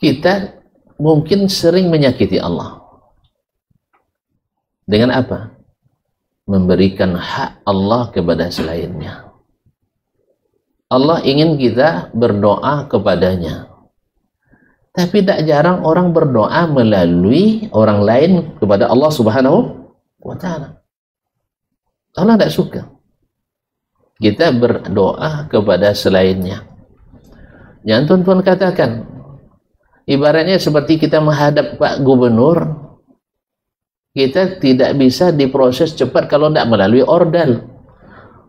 kita mungkin sering menyakiti Allah. Dengan apa? Memberikan hak Allah kepada selainnya. Allah ingin kita berdoa kepadanya. Tapi tak jarang orang berdoa melalui orang lain kepada Allah Subhanahu wa ta'ala. Allah tidak suka kita berdoa kepada selainnya. Yang tuan-tuan katakan, ibaratnya seperti kita menghadap Pak Gubernur, kita tidak bisa diproses cepat kalau tidak melalui ordal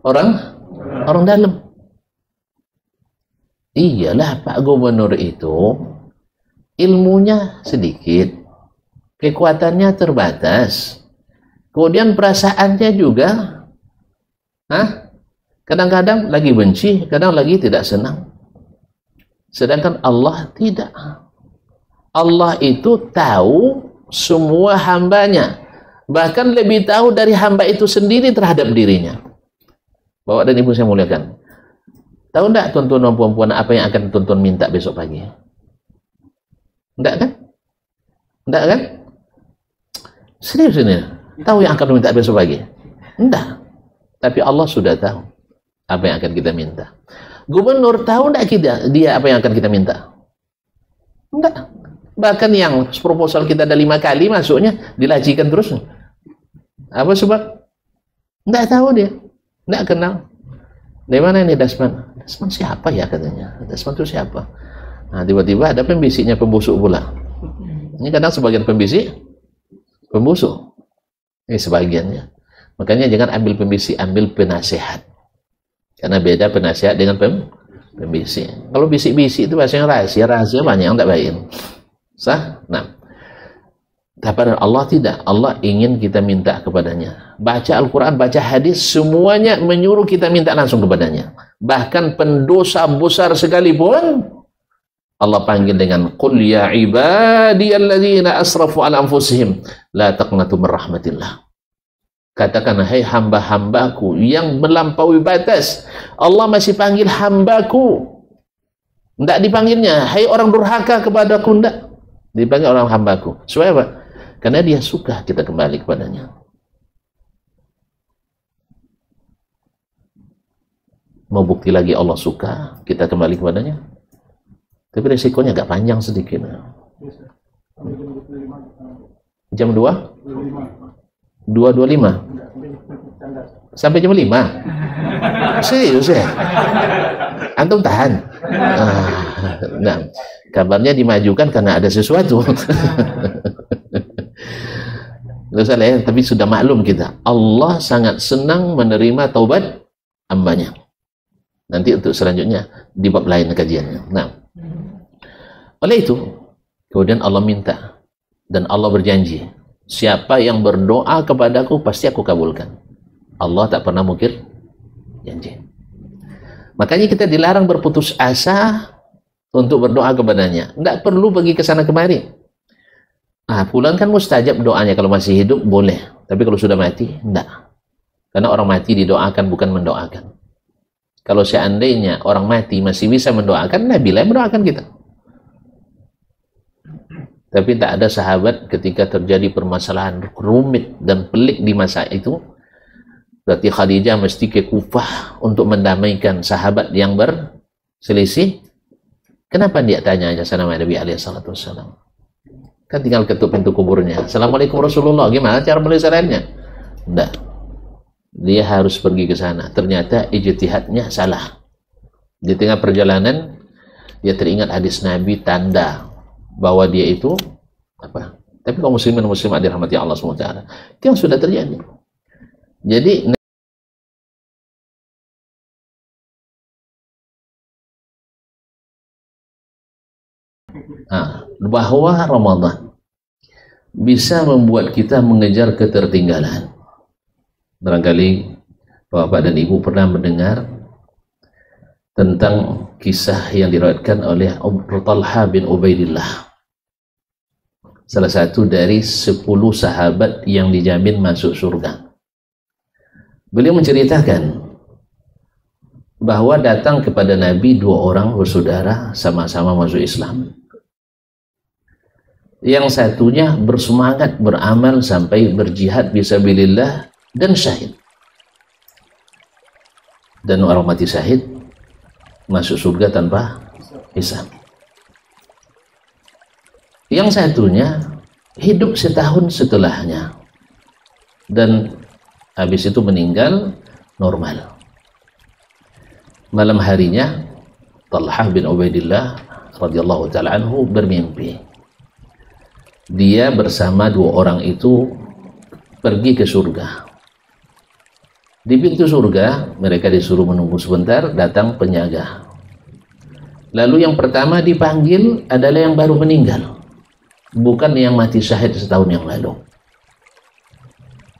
orang dalam. Iyalah Pak Gubernur itu ilmunya sedikit, kekuatannya terbatas, kemudian perasaannya juga kadang-kadang lagi benci, kadang lagi tidak senang. Sedangkan Allah tidak. Allah itu tahu semua hambanya, bahkan lebih tahu dari hamba itu sendiri terhadap dirinya. Bapak dan Ibu saya muliakan, tahu enggak tuan-tuan dan puan-puan apa yang akan tuan-tuan minta besok pagi? Enggak kan? Enggak kan? Serius ini, tahu yang akan minta besok pagi? Enggak. Tapi Allah sudah tahu apa yang akan kita minta. Gubernur tahu enggak dia apa yang akan kita minta? Enggak. Bahkan yang proposal kita ada 5 kali masuknya dilajikan terus. Apa sebab? Enggak tahu dia, enggak kenal. Dari mana ini Dasman? Dasman siapa ya katanya? Dasman itu siapa? Nah, tiba-tiba ada pembisiknya pembusuk pula. Ini kadang sebagian pembisik pembusuk. Ini sebagiannya. Makanya jangan ambil pembisik, ambil penasehat. Karena beda penasehat dengan pembisik. Kalau bisik-bisik itu bahasanya rahasia banyak yang tak baik. Sah? Nah, tapi Allah tidak. Allah ingin kita minta kepadanya. Baca Al-Quran, baca hadis, semuanya menyuruh kita minta langsung kepadanya. Bahkan pendosa besar sekalipun Allah panggil dengan qul ya ibadiyalladzina asrafu ala anfusihim la taqnatu min rahmatillah. Katakan, hai hamba-hambaku yang melampaui batas. Allah masih panggil hambaku. Tidak dipanggilnya hai orang durhaka kepadaku, tidak. Dipanggil orang hambaku. Supaya apa? Karena dia suka kita kembali kepadanya. Mau bukti lagi Allah suka kita kembali kepadanya. Tapi resikonya agak panjang sedikit. Jam 2? 2.25? Sampai jam 5? Serius ya? Antum tahan? Nah, kabarnya dimajukan karena ada sesuatu. Tapi sudah maklum kita, Allah sangat senang menerima taubat hambanya. Nanti untuk selanjutnya di bab lain kajiannya. Nah, oleh itu kemudian Allah minta dan Allah berjanji, siapa yang berdoa kepadaku pasti aku kabulkan. Allah tak pernah mungkir janji. Makanya kita dilarang berputus asa untuk berdoa kepadanya. Tidak perlu pergi ke sana kemari. Pulang kan mustajab doanya, kalau masih hidup boleh. Tapi kalau sudah mati, tidak. Karena orang mati didoakan bukan mendoakan. Kalau seandainya orang mati masih bisa mendoakan, Nabi lah mendoakan kita. Tapi tak ada sahabat ketika terjadi permasalahan rumit dan pelik di masa itu, berarti Khadijah mesti ke Kufah untuk mendamaikan sahabat yang berselisih. Kenapa dia tanya aja sama Nabi SAW? Kan tinggal ketuk pintu kuburnya. Assalamualaikum Rasulullah, gimana cara menyelesaikannya? Enggak. Dia harus pergi ke sana. Ternyata ijtihadnya salah. Di tengah perjalanan dia teringat hadis Nabi, tanda bahwa dia itu apa? Tapi kaum muslimin dan muslimat dirahmati Allah SWT, itu yang sudah terjadi. Jadi bahwa Ramadan bisa membuat kita mengejar ketertinggalan. Barangkali Bapak dan Ibu pernah mendengar tentang kisah yang diriwayatkan oleh Talha bin Ubaidillah, salah satu dari 10 sahabat yang dijamin masuk surga. Beliau menceritakan bahwa datang kepada Nabi 2 orang bersaudara sama-sama masuk Islam. Yang satunya bersemangat beramal sampai berjihad fisabilillah dan syahid. Dan orang mati syahid masuk surga tanpa hisab. Yang satunya hidup setahun setelahnya dan habis itu meninggal normal. Malam harinya Talhah bin Ubaidillah radhiyallahu taala anhu bermimpi. Dia bersama dua orang itu pergi ke surga. Di pintu surga mereka disuruh menunggu sebentar, datang penjaga. Lalu yang pertama dipanggil adalah yang baru meninggal, bukan yang mati syahid setahun yang lalu.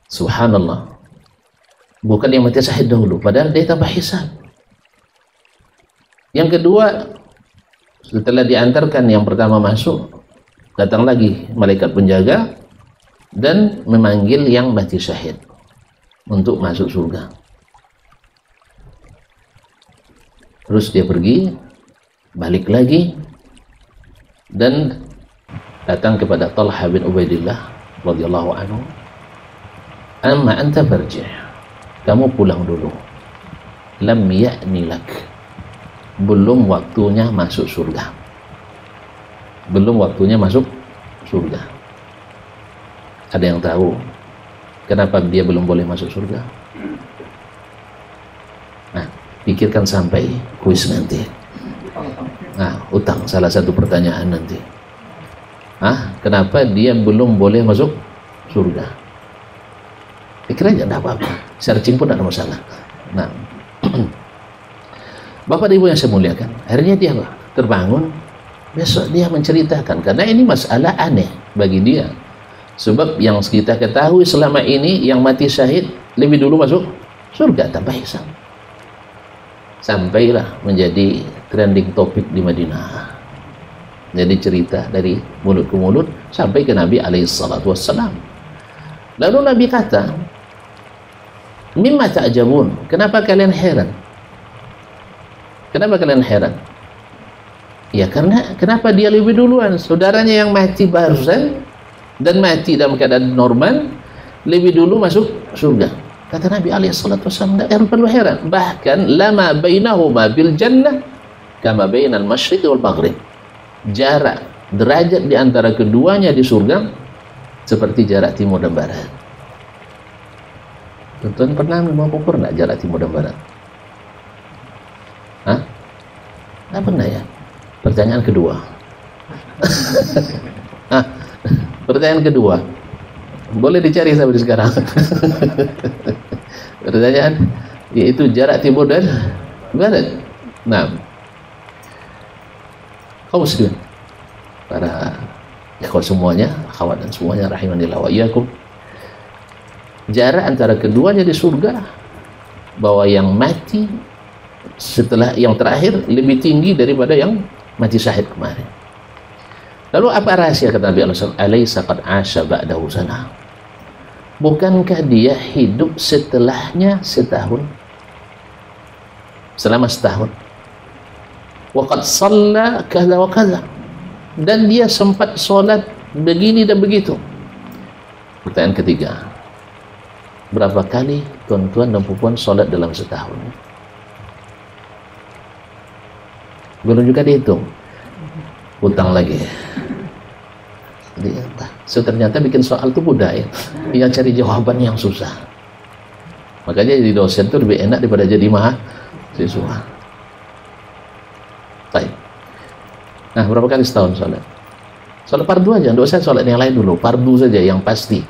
Subhanallah. Bukan yang mati syahid dahulu, padahal dia tanpa hisab. Yang kedua, setelah diantarkan yang pertama masuk, datang lagi malaikat penjaga dan memanggil yang mati syahid untuk masuk surga. Terus dia pergi, balik lagi dan datang kepada Talha bin Ubaidillah radhiyallahu anhu. Amma anta farji', kamu pulang dulu. Lam ya'ni lak, belum waktunya masuk surga. Belum waktunya masuk surga. Ada yang tahu kenapa dia belum boleh masuk surga? Nah, pikirkan sampai kuis nanti. Nah, utang salah satu pertanyaan nanti. Kenapa dia belum boleh masuk surga? Pikir aja, tidak apa-apa. Searching pun tidak ada masalah. Nah, Bapak dan Ibu yang saya muliakan, akhirnya dia terbangun. Besok dia menceritakan, karena ini masalah aneh bagi dia. Sebab yang kita ketahui selama ini, yang mati syahid lebih dulu masuk surga tanpa hisab. Sampailah menjadi trending topik di Madinah. Jadi cerita dari mulut ke mulut sampai ke Nabi alaihissalatu wassalam. Lalu Nabi kata, mimma ta'jabun, kenapa kalian heran? Kenapa kalian heran? Ya karena kenapa dia lebih duluan? Saudaranya yang mati barusan dan mati dalam keadaan normal lebih dulu masuk surga. Kata Nabi alaihissalatu wassalam, tidak perlu heran. Bahkan lama bainahuma bil jannah kama bainal masyriq wal maghrib. Jarak derajat di antara keduanya di surga seperti jarak timur dan barat. Tuan-tuan pernah mengukur enggak jarak timur dan barat? Nggak pernah ya? Pertanyaan kedua. Pertanyaan kedua. Boleh dicari sampai sekarang. Pertanyaan yaitu jarak timur dan barat. Nah, kaum muslimin, para ikhwan semuanya, akhwat dan semuanya rahimanillah wa iyyakum. Jarak antara keduanya di surga, bahwa yang mati setelah yang terakhir lebih tinggi daripada yang mati syahid kemarin. Lalu apa rahasia kata Nabi alaysa qad asha ba'dahu sana? Bukankah dia hidup setelahnya setahun? Selama setahun. Wa qad shalla kaza wa kaza. Dan dia sempat sholat begini dan begitu. Pertanyaan ketiga. Berapa kali tuan-tuan dan puan sholat dalam setahun? Belum juga dihitung. Utang lagi. Jadi, so ternyata bikin soal itu mudah ya. Yang cari jawaban yang susah. Makanya jadi dosen itu lebih enak daripada jadi mahasiswa. Baik. Nah, berapa kali setahun sholat? Sholat fardu aja, tidak usah sholat yang lain dulu. Fardu saja yang pasti.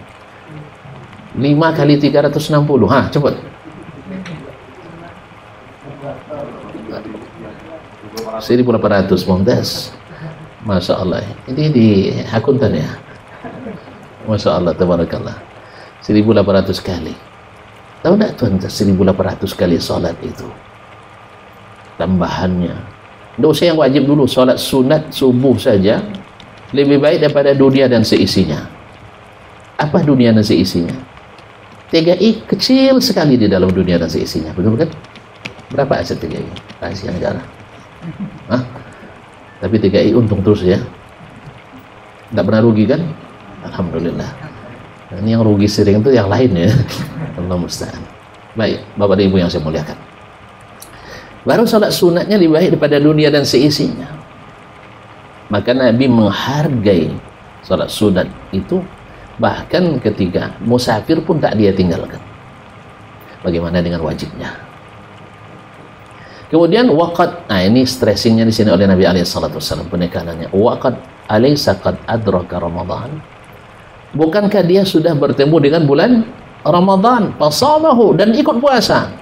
5 kali 360. Cepat. 1.800 Mumtaz. Masya Allah. Ini di akuntan ya. Masya Allah, tabarakallah. 1.800 kali. Tahu tak tuan, 1.800 kali sholat itu tambahannya. Tidak usah yang wajib dulu. Sholat sunat subuh saja lebih baik daripada dunia dan seisinya. Apa dunia dan seisinya? TGI kecil sekali di dalam dunia dan seisinya. Betul kan? Berapa aset TGI? Rahasia negara. Tapi TGI untung terus ya. Tidak pernah rugi kan? Alhamdulillah. Ini yang rugi sering itu yang lain ya. Allah musta'an. Baik, Bapak dan Ibu yang saya muliakan. Baru salat sunatnya lebih baik daripada dunia dan seisinya. Maka Nabi menghargai salat sunat itu, bahkan ketika musafir pun tak dia tinggalkan. Bagaimana dengan wajibnya? Kemudian waqad, nah ini stressingnya di sini oleh Nabi alaihi salatu wasallam, penekanannya. Waqad alaysa qad adraka Ramadan. Bukankah dia sudah bertemu dengan bulan Ramadan, fasamahu, dan ikut puasa?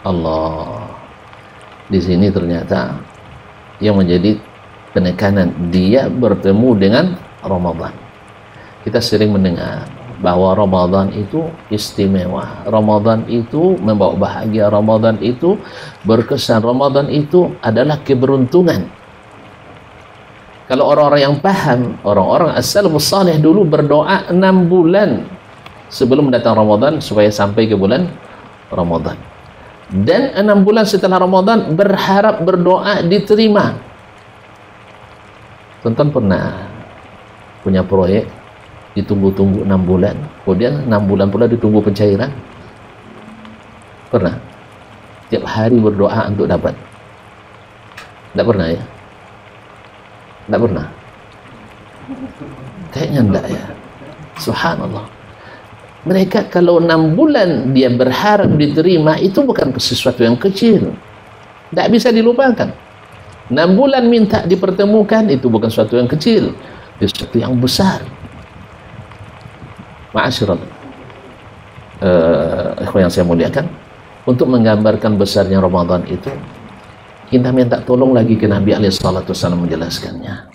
Allah. Di sini ternyata yang menjadi penekanan, dia bertemu dengan Ramadan. Kita sering mendengar bahwa Ramadan itu istimewa, Ramadan itu membawa bahagia, Ramadan itu berkesan, Ramadan itu adalah keberuntungan. Kalau orang-orang yang paham, orang-orang as-salafus salih dulu berdoa 6 bulan sebelum datang Ramadan supaya sampai ke bulan Ramadan. Dan 6 bulan setelah Ramadan berharap berdoa diterima. Tonton pernah punya proyek ditunggu-tunggu 6 bulan, kemudian 6 bulan pula ditunggu pencairan? Pernah? Tiap hari berdoa untuk dapat? Tidak pernah ya? Tidak pernah? Kayaknya enggak ya. Subhanallah. Mereka kalau 6 bulan dia berharap diterima, itu bukan sesuatu yang kecil, tidak bisa dilupakan. 6 bulan minta dipertemukan, itu bukan sesuatu yang kecil, itu sesuatu yang besar. Ma'asyiral ikhwan yang saya muliakan, untuk menggambarkan besarnya Ramadan itu, kita minta tolong lagi ke Nabi alaihi salatu wasallam menjelaskannya.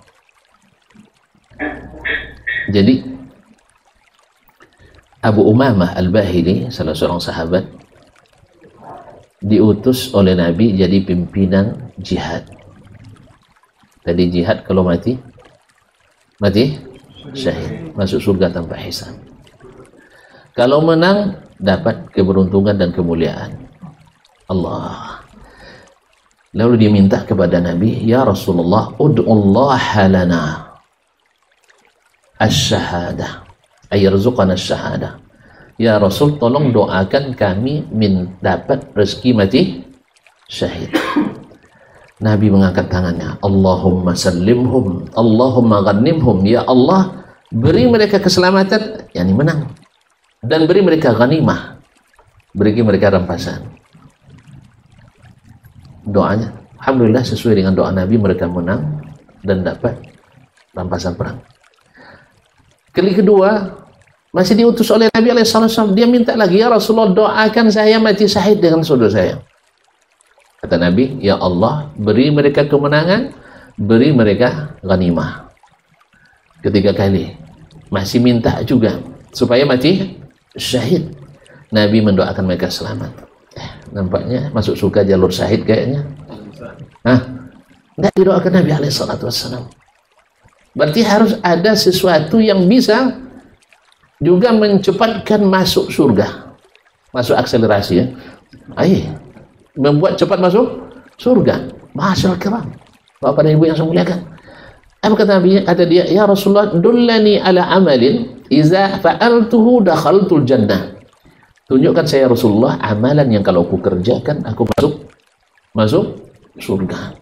Jadi Abu Umamah Al-Bahili, salah seorang sahabat, diutus oleh Nabi jadi pimpinan jihad. Tadi jihad kalau mati syahid, masuk surga tanpa hisab. Kalau menang dapat keberuntungan dan kemuliaan Allah. Lalu diminta kepada Nabi, ya Rasulullah, ud'ullaha lana asy-syahadah, ayarzuqana asy-syahadah. Ya Rasul, tolong doakan kami dapat rezeki mati syahid. Nabi mengangkat tangannya, Allahumma sallimhum, Allahumma ghanimhum, ya Allah, beri mereka keselamatan, yakni menang, dan beri mereka ghanimah, beri mereka rampasan. Doanya, alhamdulillah sesuai dengan doa Nabi, mereka menang dan dapat rampasan perang. Kali kedua masih diutus oleh Nabi SAW, dia minta lagi, ya Rasulullah, doakan saya mati syahid dengan saudara saya. Kata Nabi, ya Allah, beri mereka kemenangan, beri mereka ghanimah. Ketiga kali masih minta juga supaya mati syahid. Nabi mendoakan mereka selamat. Nampaknya masuk surga jalur syahid kayaknya. Tidak didoakan Nabi SAW. Berarti harus ada sesuatu yang bisa juga mencepatkan masuk surga, masuk akselerasi ya. Membuat cepat masuk surga. Masyaallah kiram, Bapak dan Ibu yang saya muliakan. Apa kata Nabi? Kata dia, ya Rasulullah, dullani ala amalin iza fa'altuhu dakhaltul jannah. Tunjukkan saya Rasulullah amalan yang kalau aku kerjakan aku masuk surga.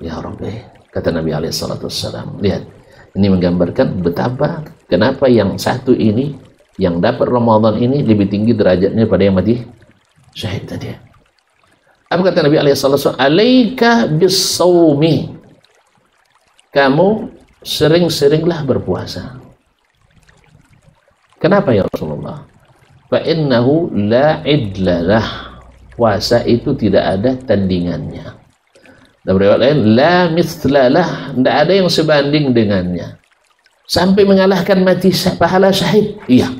Ya Rabbi, kata Nabi SAW. Lihat, ini menggambarkan betapa kenapa yang satu ini, yang dapat Ramadan ini lebih tinggi derajatnya pada yang mati syahid tadi. Apa kata Nabi SAW? Alaika bis-sawmi, kamu sering-seringlah berpuasa. Kenapa ya Rasulullah? Fa'innahu la idlalah, puasa itu tidak ada tandingannya. Dan riwayat lain, la mithlalah, tidak ada yang sebanding dengannya. Sampai mengalahkan mati pahala syahid. Iya.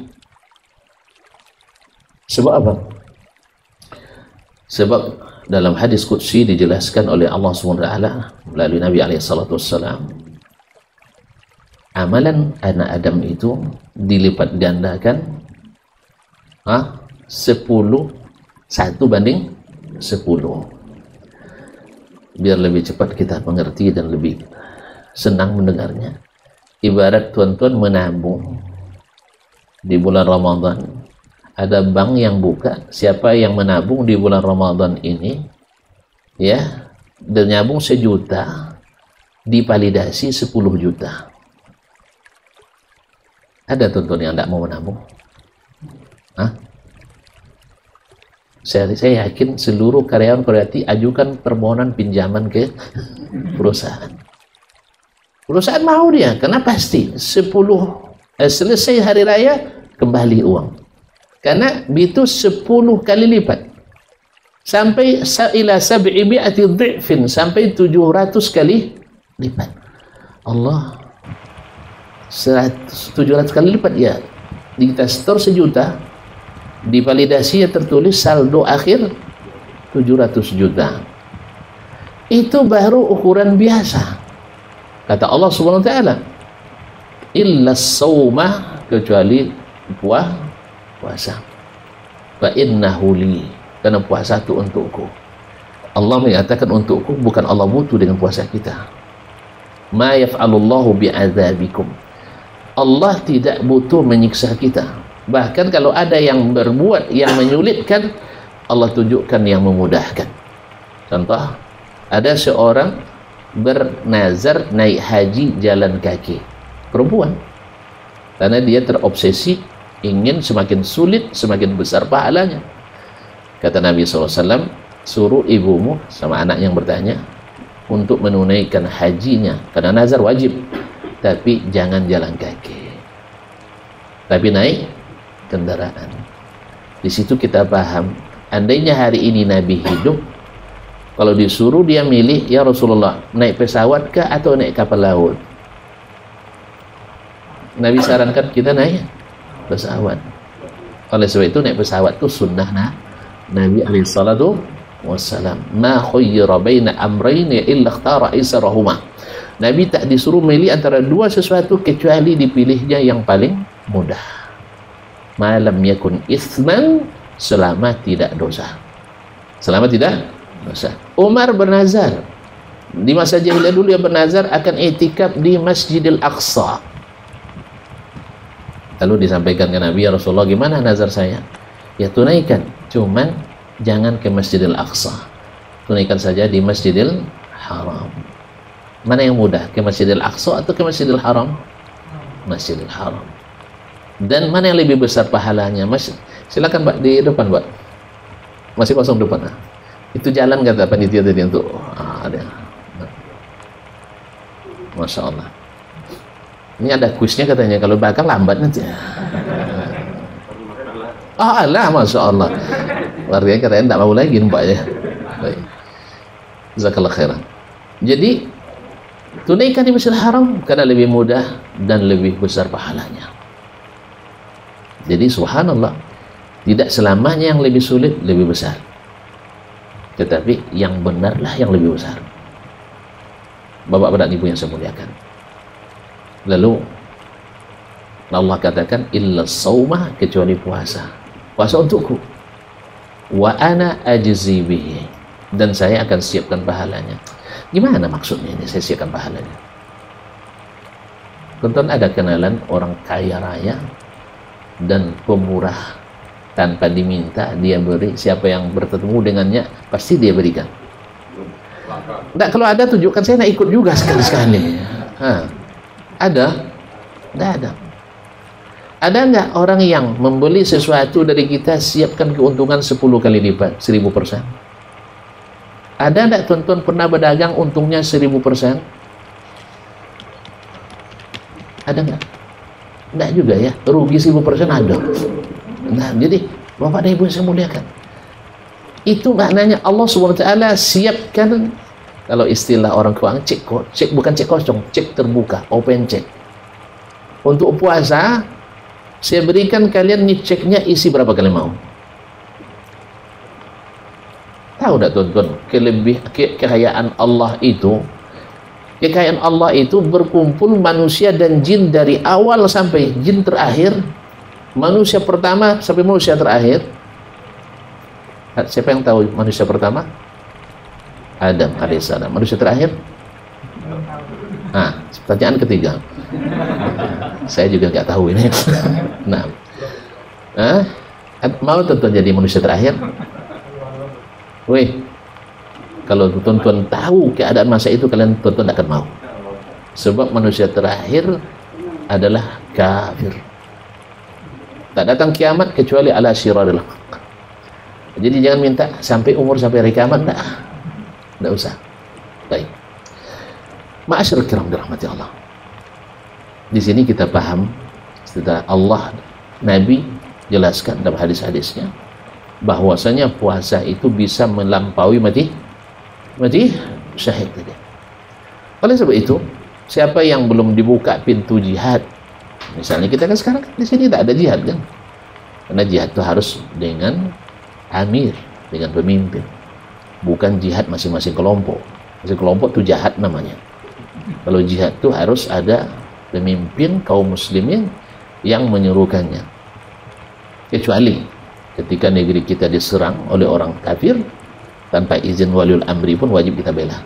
Sebab apa? Sebab dalam hadis qudsi dijelaskan oleh Allah SWT melalui Nabi SAW, amalan anak Adam itu dilipat gandakan 1 banding 10. Biar lebih cepat kita mengerti dan lebih senang mendengarnya. Ibarat tuan-tuan menabung di bulan Ramadan. Ada bank yang buka, siapa yang menabung di bulan Ramadan ini, ya, dan nyabung 1 juta, divalidasi 10 juta. Ada tuan-tuan yang tidak mau menabung? Hah? Saya yakin seluruh karyawan Koreati ajukan permohonan pinjaman ke perusahaan. Perusahaan mau dia, karena pasti selesai hari raya kembali uang. Karena itu 10 kali lipat. Sampai ila 700 dhifin, sampai 700 kali lipat. Allah, 700 kali lipat ya. Kita store 1 juta, divalidasi ya tertulis saldo akhir 700 juta. Itu baru ukuran biasa. Kata Allah Subhanahu wa taala, illa shauma, kecuali puasa. Fa innahu li, karena puasa itu untukku. Allah mengatakan untukku, bukan Allah butuh dengan puasa kita. Ma yaf'alullahu bi'adzabikum, Allah tidak butuh menyiksa kita. Bahkan kalau ada yang berbuat yang menyulitkan, Allah tunjukkan yang memudahkan. Contoh, ada seorang bernazar naik haji jalan kaki, perempuan, karena dia terobsesi ingin semakin sulit semakin besar pahalanya. Kata Nabi SAW, suruh ibumu sama anak yang bertanya untuk menunaikan hajinya, karena nazar wajib, tapi jangan jalan kaki, tapi naik kendaraan. Di situ kita paham, andainya hari ini Nabi hidup, kalau disuruh dia milih, ya Rasulullah, naik pesawat kah atau naik kapal laut? Nabi sarankan kita naik pesawat. Oleh sebab itu naik pesawat itu sunnah Nabi alaihi salatu wassalam. Ma khayyara baina amrayni illa ikhtara aisarahuma. Nabi tak disuruh milih antara dua sesuatu kecuali dipilihnya yang paling mudah. Malam yakun isman, selama tidak dosa. Selama tidak dosa. Umar bernazar di masa jahiliyah dulu, dia bernazar akan i'tikaf di Masjidil Aqsa. Lalu disampaikan ke Nabi, ya Rasulullah, gimana nazar saya? Ya tunaikan, cuman jangan ke Masjidil Aqsa, tunaikan saja di Masjidil Haram. Mana yang mudah, ke Masjidil Aqsa atau ke Masjidil Haram? Masjidil Haram. Dan mana yang lebih besar pahalanya? Silakan Pak, di depan Pak, masih kosong depan. Itu jalan kata panitia tadi untuk ada. Masya Allah. Ini ada kuisnya katanya, kalau bakal lambat nanti. Allah, Masya Allah. Warganya katanya tidak mau lagi Pak ya. Baik. Jazakallah khairan. Jadi tunaikan di Masjidil Haram karena lebih mudah dan lebih besar pahalanya. Jadi subhanallah, tidak selamanya yang lebih sulit lebih besar, tetapi yang benarlah yang lebih besar. Bapak dan Ibu yang saya muliakan, lalu Allah katakan illa saumah, kecuali puasa. Puasa untukku, wa ana ajzi bihi, dan saya akan siapkan pahalanya. Gimana maksudnya ini saya siapkan pahalanya? Tonton, ada kenalan orang kaya raya dan pemurah, tanpa diminta dia beri, siapa yang bertemu dengannya pasti dia berikan. Nggak, kalau ada tunjukkan, saya nak ikut juga sekali-sekali. Ada? Nggak ada. Ada nggak orang yang membeli sesuatu dari kita siapkan keuntungan 10 kali lipat, 1000%? Ada nggak tuan-tuan pernah berdagang untungnya 1000%? Ada nggak? Nggak juga ya, rugi 1000% ada. Nah, jadi Bapak dan Ibu yang saya muliakan, itu maknanya Allah SWT siapkan, kalau istilah orang keuangan, cek bukan cek kosong, cek terbuka, open check. Untuk puasa, saya berikan kalian nih ceknya, isi berapa kalian mau. Tahu tidak tuan-tuan, kekayaan Allah itu, kekayaan Allah itu berkumpul manusia dan jin dari awal sampai jin terakhir, manusia pertama sampai manusia terakhir. Siapa yang tahu manusia pertama? Adam alaihissalam. Manusia terakhir? Pertanyaan ketiga. Saya juga nggak tahu ini. Nah, mau tuan-tuan jadi manusia terakhir? Weh, kalau tuan-tuan tahu keadaan masa itu, kalian tuan-tuan akan mau. Sebab manusia terakhir adalah kafir. Tak datang kiamat kecuali ala syiraril haq. Jadi jangan minta sampai umur sampai hari kiamat, tidak usah. Baik. Ma'asyiral kiram dirahmati Allah. Di sini kita paham setelah Allah, Nabi jelaskan dalam hadis-hadisnya bahwasanya puasa itu bisa melampaui mati syahid tadi. Oleh sebab itu, siapa yang belum dibuka pintu jihad, misalnya kita kan sekarang di sini tak ada jihad kan, karena jihad itu harus dengan amir, dengan pemimpin, bukan jihad masing-masing kelompok. Masing kelompok itu jahat namanya. Kalau jihad itu harus ada pemimpin kaum muslimin yang menyuruhkannya. Kecuali ketika negeri kita diserang oleh orang kafir, tanpa izin waliul amri pun wajib kita bela.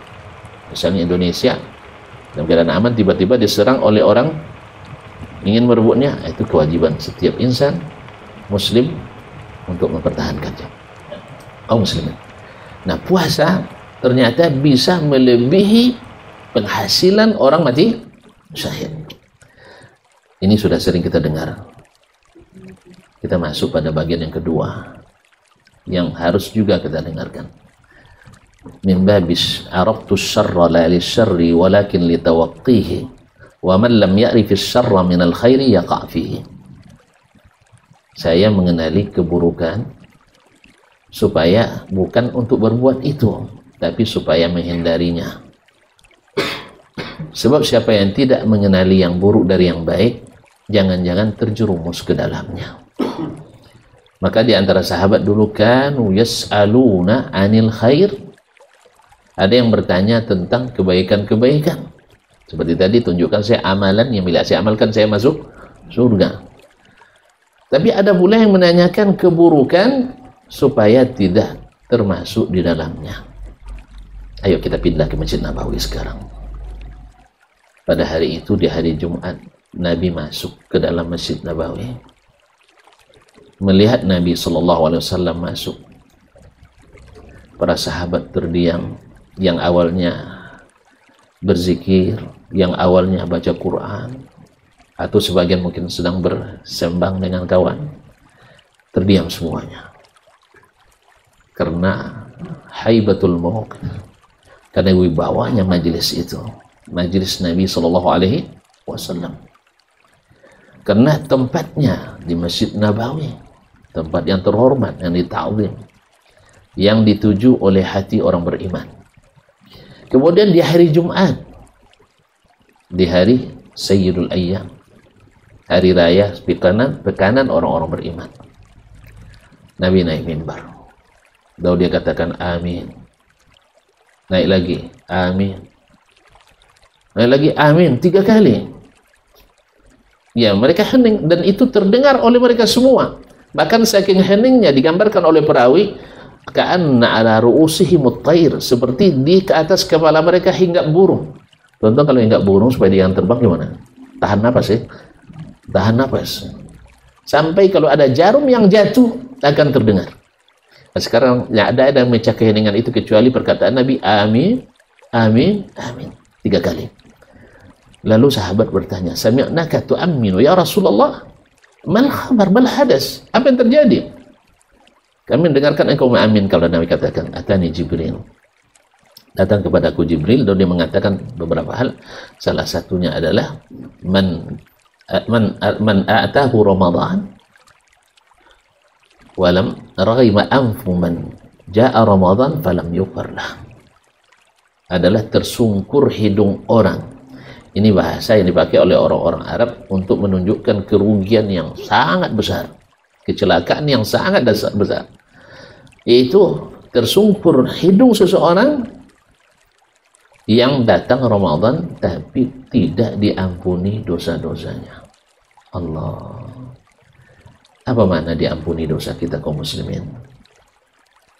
Misalnya Indonesia dalam keadaan aman tiba-tiba diserang oleh orang ingin merebutnya, itu kewajiban setiap insan muslim untuk mempertahankannya. Kaum muslimin. Nah, puasa ternyata bisa melebihi penghasilan orang mati syahid. Ini sudah sering kita dengar. Kita masuk pada bagian yang kedua yang harus juga kita dengarkan. Min babis araftu syarra la li syarri walakin li tawaqqihi wa man lam ya'rif syarra min al khairi yaqa' fihi. Saya mengenali keburukan supaya bukan untuk berbuat itu, tapi supaya menghindarinya. Sebab siapa yang tidak mengenali yang buruk dari yang baik, jangan-jangan terjerumus ke dalamnya. Maka di antara sahabat dulu kan yas'aluna 'anil khair, ada yang bertanya tentang kebaikan-kebaikan. Seperti tadi, tunjukkan saya amalan yang bila saya amalkan saya masuk surga. Tapi ada pula yang menanyakan keburukan supaya tidak termasuk di dalamnya. Ayo kita pindah ke Masjid Nabawi sekarang. Pada hari itu, di hari Jumat, Nabi masuk ke dalam Masjid Nabawi. Melihat Nabi SAW masuk, para sahabat terdiam, yang awalnya berzikir, yang awalnya baca Quran, atau sebagian mungkin sedang bersembang dengan kawan, terdiam semuanya karena haibatul mawqif, karena wibawanya majelis itu, majelis Nabi SAW, karena tempatnya di Masjid Nabawi, tempat yang terhormat, yang dita'zim, yang dituju oleh hati orang beriman. Kemudian di hari Jumat, di hari Sayyidul Ayyam, hari raya pekanan orang-orang beriman, Nabi naik mimbar. Lalu dia katakan amin. Naik lagi, amin. Naik lagi, amin. 3 kali. Ya, mereka hening, dan itu terdengar oleh mereka semua. Bahkan saking heningnya digambarkan oleh perawi, ka'anna ala ru'usihimut thair, seperti di ke atas kepala mereka hinggap burung. Tonton kalau hinggap burung supaya dia yang terbang gimana? Tahan napas ya. Tahan napas. Sampai kalau ada jarum yang jatuh akan terdengar. Nah, sekarang ya, ada yang memecah keheningan itu kecuali perkataan Nabi amin, amin, amin 3 kali. Lalu sahabat bertanya, sami'naka tu'amminu ya Rasulullah, mal khabar, mal hadas, apa yang terjadi? Kami mendengarkan engkau mengamin. Kalau Nabi katakan, atani Jibril, datang kepadaku Jibril, dan dia mengatakan beberapa hal. Salah satunya adalah man a'tahu Ramadan walam raghima anfu man ja'a Ramadan falam yuqarlah, adalah tersungkur hidung orang. Ini bahasa yang dipakai oleh orang-orang Arab untuk menunjukkan kerugian yang sangat besar, kecelakaan yang sangat besar, yaitu tersungkur hidung seseorang yang datang Ramadan tapi tidak diampuni dosa-dosanya. Allah, apa makna diampuni dosa kita kaum muslimin?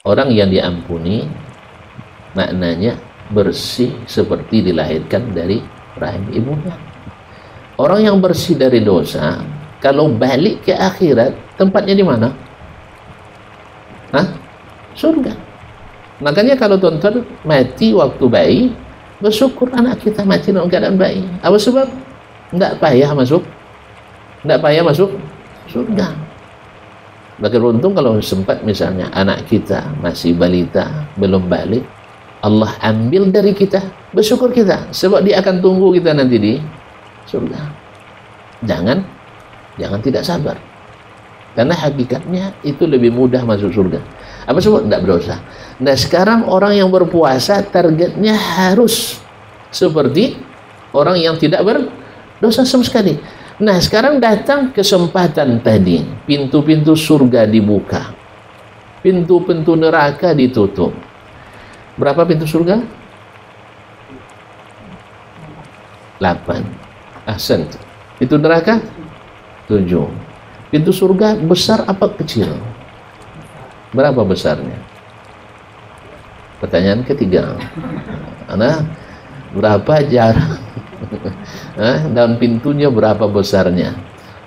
Orang yang diampuni maknanya bersih seperti dilahirkan dari rahim ibunya. Orang yang bersih dari dosa, kalau balik ke akhirat, tempatnya di mana? Hah? Surga. Makanya kalau tuan-tuan mati waktu bayi, bersyukur anak kita mati dalam keadaan bayi. Apa sebab? Tidak payah masuk surga. Bagi beruntung kalau sempat misalnya anak kita masih balita, belum balik, Allah ambil dari kita, bersyukur kita, sebab dia akan tunggu kita nanti di surga. Jangan tidak sabar, karena hakikatnya itu lebih mudah masuk surga. Apa sebab? Tidak berdosa. Nah sekarang orang yang berpuasa targetnya harus seperti orang yang tidak berdosa sama sekali. Nah sekarang datang kesempatan tadi, pintu-pintu surga dibuka, pintu-pintu neraka ditutup. Berapa pintu surga? 8. Ahsan. Pintu neraka 7. Pintu surga besar apa kecil? Berapa besarnya? Pertanyaan ketiga. Nah, berapa jarak? Dan pintunya berapa besarnya?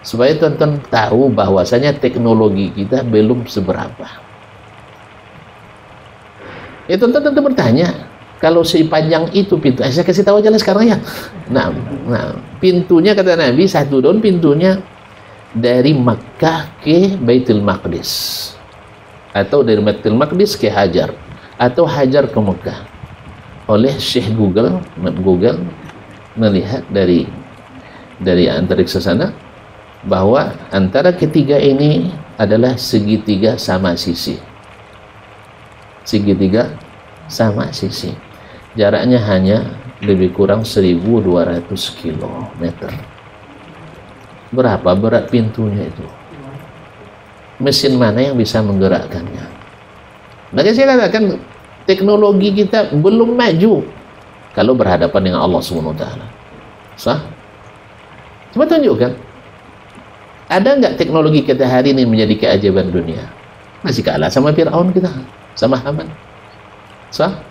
Supaya tuan-tuan tahu bahwasanya teknologi kita belum seberapa. Ya tuan-tuan bertanya, kalau sepanjang itu pintu, saya kasih tahu aja lah sekarang ya. Nah, pintunya kata Nabi satu daun, pintunya dari Makkah ke Baitul Maqdis, atau dari Baitul Maqdis ke Hajar, atau Hajar ke Mekah. Oleh Syekh Google melihat dari antariksa sana bahwa antara ketiga ini adalah segitiga sama sisi. Segitiga sama sisi. Jaraknya hanya lebih kurang 1.200 km. Berapa berat pintunya itu? Mesin mana yang bisa menggerakkannya? Maka saya katakan teknologi kita belum maju kalau berhadapan dengan Allah SWT. Sah? Coba tunjukkan. Ada nggak teknologi kita hari ini menjadi keajaiban dunia? Masih kalah sama Fir'aun kita, sama Haman. Sah?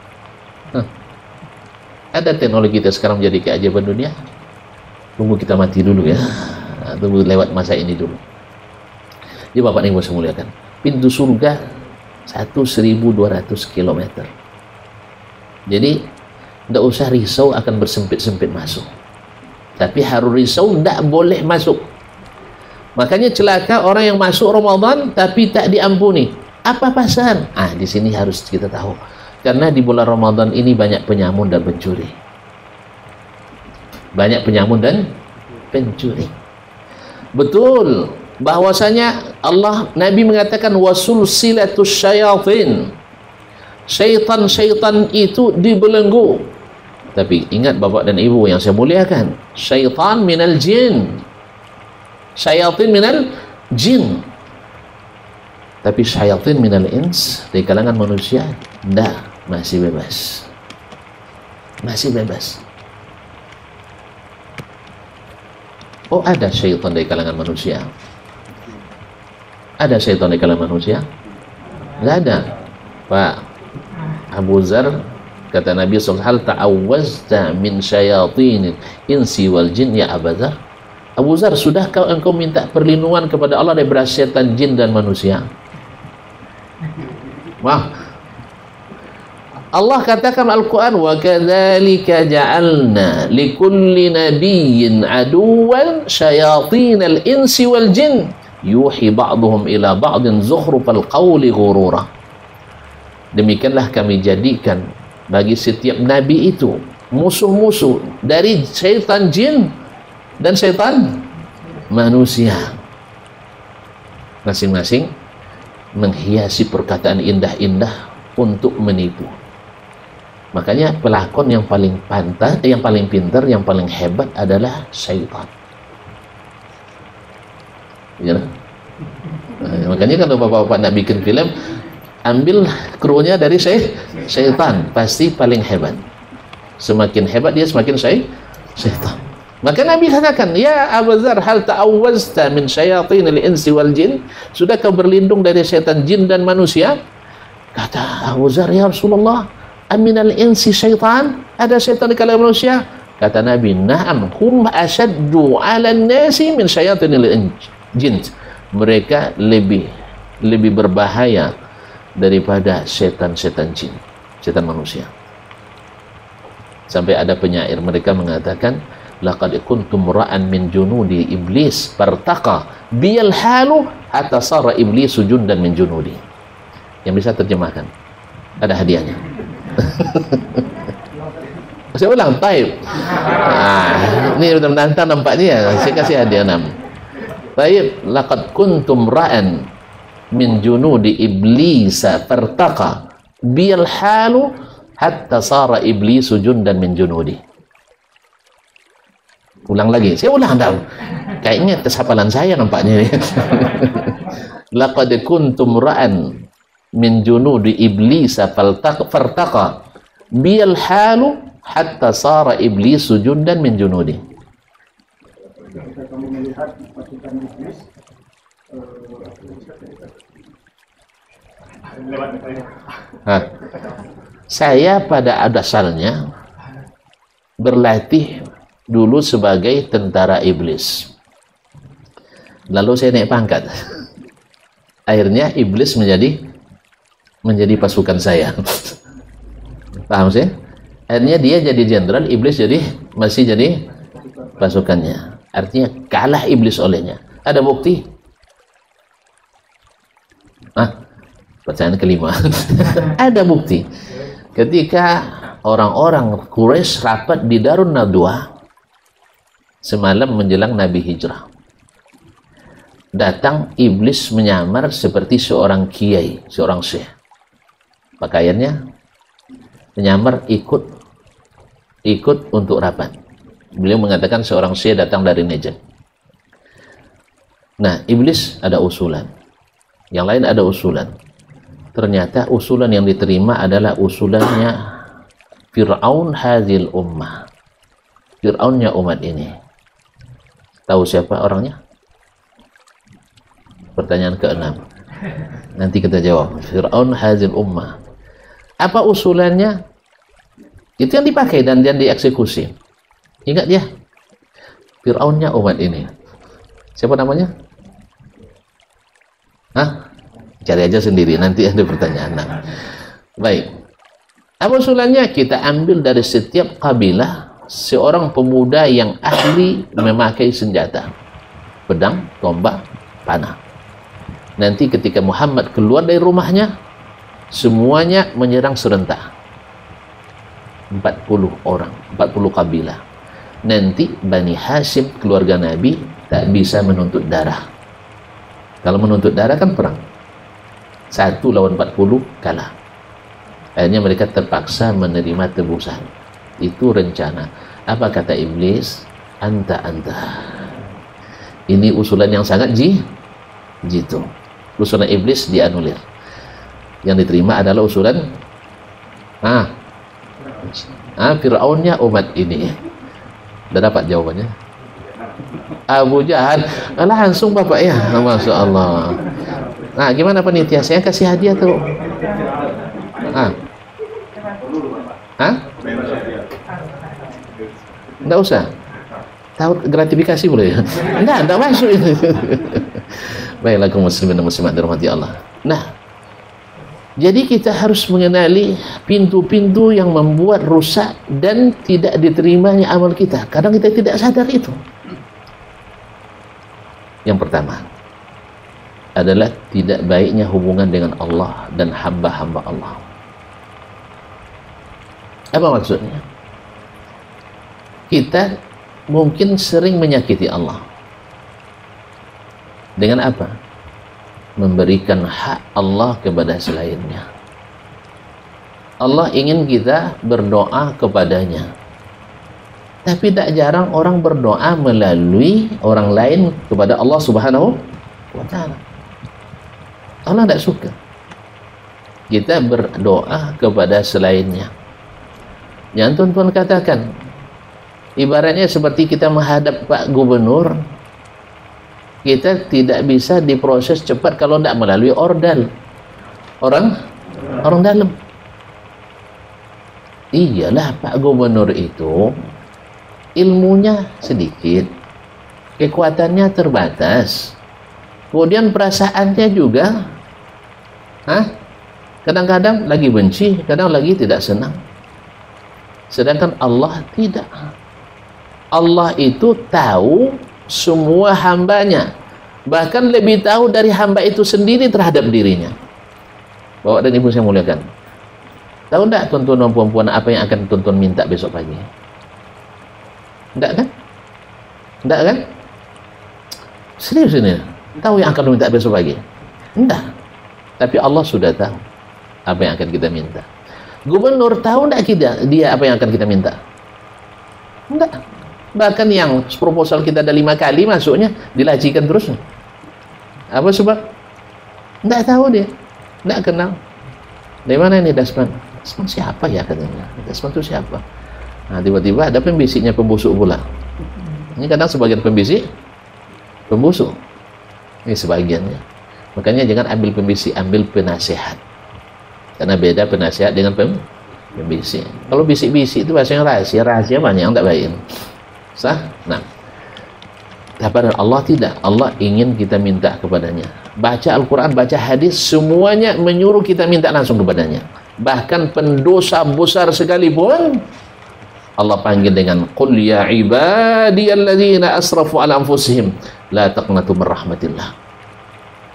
Ada teknologi kita sekarang menjadi keajaiban dunia? Tunggu kita mati dulu ya. Tunggu lewat masa ini dulu. Jadi Bapak Ibu saya muliakan, pintu surga 1.200 km. Jadi tidak usah risau akan bersempit-sempit masuk, tapi harus risau tidak boleh masuk. Makanya celaka orang yang masuk Ramadan tapi tak diampuni. Apa pasal? Di sini harus kita tahu, karena di bulan Ramadan ini banyak penyamun dan pencuri. Banyak penyamun dan pencuri. Betul bahwasanya Nabi mengatakan wasulsilatus syayatin, syaitan itu dibelenggu. Tapi ingat Bapak dan Ibu yang saya muliakan, syaitan minal jin, syayatin minal jin. Tapi syayatin minal ins, dari kalangan manusia, dah masih bebas. Masih bebas. Oh, ada syaitan dari kalangan manusia? Ada syaitan di kalangan manusia? Tidak ada. Pak Abu Zar, kata Nabi SAW, hal ta'awwazta min syayatin insi wal jin ya Abu Zar? Abu Zar, sudahkah engkau minta perlindungan kepada Allah dari syaitan jin dan manusia? Wah, Allah katakan Al-Quran, wa kadzalika ja'alna likulli nabiyyin aduwan syayatin al-insi wal jin yuhi ba'duhum ila ba'din zukhrufal qawli ghurura. Demikianlah kami jadikan bagi setiap nabi itu musuh-musuh dari syaitan jin dan syaitan manusia, masing-masing menghiasi perkataan indah-indah untuk menipu. Makanya pelakon yang paling pantas, yang paling pintar, yang paling hebat adalah syaitan. Ya. Makanya kalau bapak-bapak nak bikin film, ambil krunya dari syaitan, pasti paling hebat. Semakin hebat dia, semakin syaitan. Maka Nabi katakan, ya Abu Dzar, hal ta'awwazta min syayatinil insi wal jin? Sudah kau berlindung dari syaitan jin dan manusia? Kata Abu Dzar, ya Rasulullah, aminal insi syaitan? Ada syaitan di kalangan manusia? Kata Nabi, na'am, hum asyaddu 'alan nasi min syayatinil jin. Mereka lebih berbahaya daripada setan-setan jin, setan manusia. Sampai ada penyair mereka mengatakan, laqad kuntum ra'an min junudi iblis fartaqa biyal halu hatta sara iblis sujudan min junudi. Yang bisa terjemahkan, ada hadiahnya. Saya ulang, taib. Ini benar-benar nampaknya ya, saya kasih hadiah 6. Taib, laqad kuntum ra'an min junudi iblisa fartaqa biyal halu hatta sara iblis jundan min junudi. Ulang lagi, saya ulang dah. Kayaknya keshafalan saya nampaknya. Laqad kuntum ra'an min junudi iblisa fartaqa biyal halu hatta sara iblis jundan min junudi. Ketika kamu melihat pasukan iblis, saya pada dasarnya berlatih dulu sebagai tentara iblis. Lalu saya naik pangkat. Akhirnya iblis menjadi pasukan saya. Paham sih? Akhirnya dia jadi jenderal, iblis masih jadi pasukannya. Artinya kalah iblis olehnya. Ada bukti? Pertanyaan kelima. Ada bukti. Ketika orang-orang Quraisy rapat di Darun Nadwa semalam menjelang Nabi hijrah, datang iblis menyamar seperti seorang kiai, seorang syekh. Pakaiannya menyamar ikut untuk rapat. Beliau mengatakan seorang syekh datang dari Najd. Nah, iblis ada usulan, yang lain ada usulan. Ternyata usulan yang diterima adalah usulannya Fir'aun hazil ummah, Fir'aunnya umat ini. Tahu siapa orangnya? Pertanyaan ke-6. Nanti kita jawab. Fir'aun hazil ummah. Apa usulannya? Itu yang dipakai dan dieksekusi. Ingat ya, Fir'aunnya umat ini. Siapa namanya? Cari aja sendiri, nanti ada pertanyaan. Baik. Apa usulannya? Kita ambil dari setiap kabilah seorang pemuda yang ahli memakai senjata. Pedang, tombak, panah. Nanti ketika Muhammad keluar dari rumahnya, semuanya menyerang serentak. 40 orang, 40 kabilah. Nanti Bani Hashim, keluarga Nabi, tak bisa menuntut darah. Kalau menuntut darah kan perang. 1 lawan 40 kalah. Akhirnya mereka terpaksa menerima tebusan. Itu rencana. Apa kata iblis? Anta. Ini usulan yang sangat jitu. Usulan iblis dianulir. Yang diterima adalah usulan Fir'aunnya umat ini. Udah dapat jawabannya? Abu Jahal. Langsung Bapak ya. Masya Allah. Nah, gimana panitia? Saya kasih hadiah tuh. Enggak usah. Tahu gratifikasi boleh? Enggak masuk ini. Baiklah kaum muslimin dan muslimat dirahmati Allah. Nah, jadi kita harus mengenali pintu-pintu yang membuat rusak dan tidak diterimanya amal kita. Kadang kita tidak sadar itu. Yang pertama adalah tidak baiknya hubungan dengan Allah dan hamba-hamba Allah. Apa maksudnya? Kita mungkin sering menyakiti Allah. Dengan apa? Memberikan hak Allah kepada selainnya. Allah ingin kita berdoa kepadanya. Tapi tak jarang orang berdoa melalui orang lain kepada Allah Subhanahu wa ta'ala. Allah tidak suka kita berdoa kepada selainnya. Yang tuan-tuan katakan, ibaratnya seperti kita menghadap Pak Gubernur, kita tidak bisa diproses cepat kalau tidak melalui ordal orang dalam. Iyalah Pak Gubernur itu ilmunya sedikit, kekuatannya terbatas, kemudian perasaannya juga kadang-kadang lagi benci, kadang lagi tidak senang. Sedangkan Allah tidak. Allah itu tahu semua hambanya, bahkan lebih tahu dari hamba itu sendiri terhadap dirinya. Bapak dan Ibu saya muliakan, tahu enggak tuan-tuan dan puan-puan apa yang akan tuan-tuan minta besok pagi? Enggak kan? Enggak kan? Serius ini, tahu yang akan minta besok pagi? Enggak. Tapi Allah sudah tahu apa yang akan kita minta. Gubernur tahu enggak dia apa yang akan kita minta? Enggak. Bahkan yang proposal kita ada 5 kali masuknya dilajikan terus. Apa sebab? Enggak tahu dia, enggak kenal. Dari mana ini Dasman? Dasman siapa ya katanya? Dasman itu siapa? Nah, tiba-tiba ada pembisiknya pembusuk pula. Ini kadang sebagian pembisik pembusuk. Ini sebagiannya. Makanya jangan ambil pembisik, ambil penasehat. Karena beda penasehat dengan pembisik. Kalau bisik-bisik itu bahasa yang rahasia banyak yang tak baik. Sah? Nah, kepada Allah tidak. Allah ingin kita minta kepadanya. Baca Al-Quran, baca hadis, semuanya menyuruh kita minta langsung kepadanya. Bahkan pendosa besar sekalipun Allah panggil dengan qul ya ibadiyalladzina asrafu ala anfusihim la taqnatu min rahmatillah.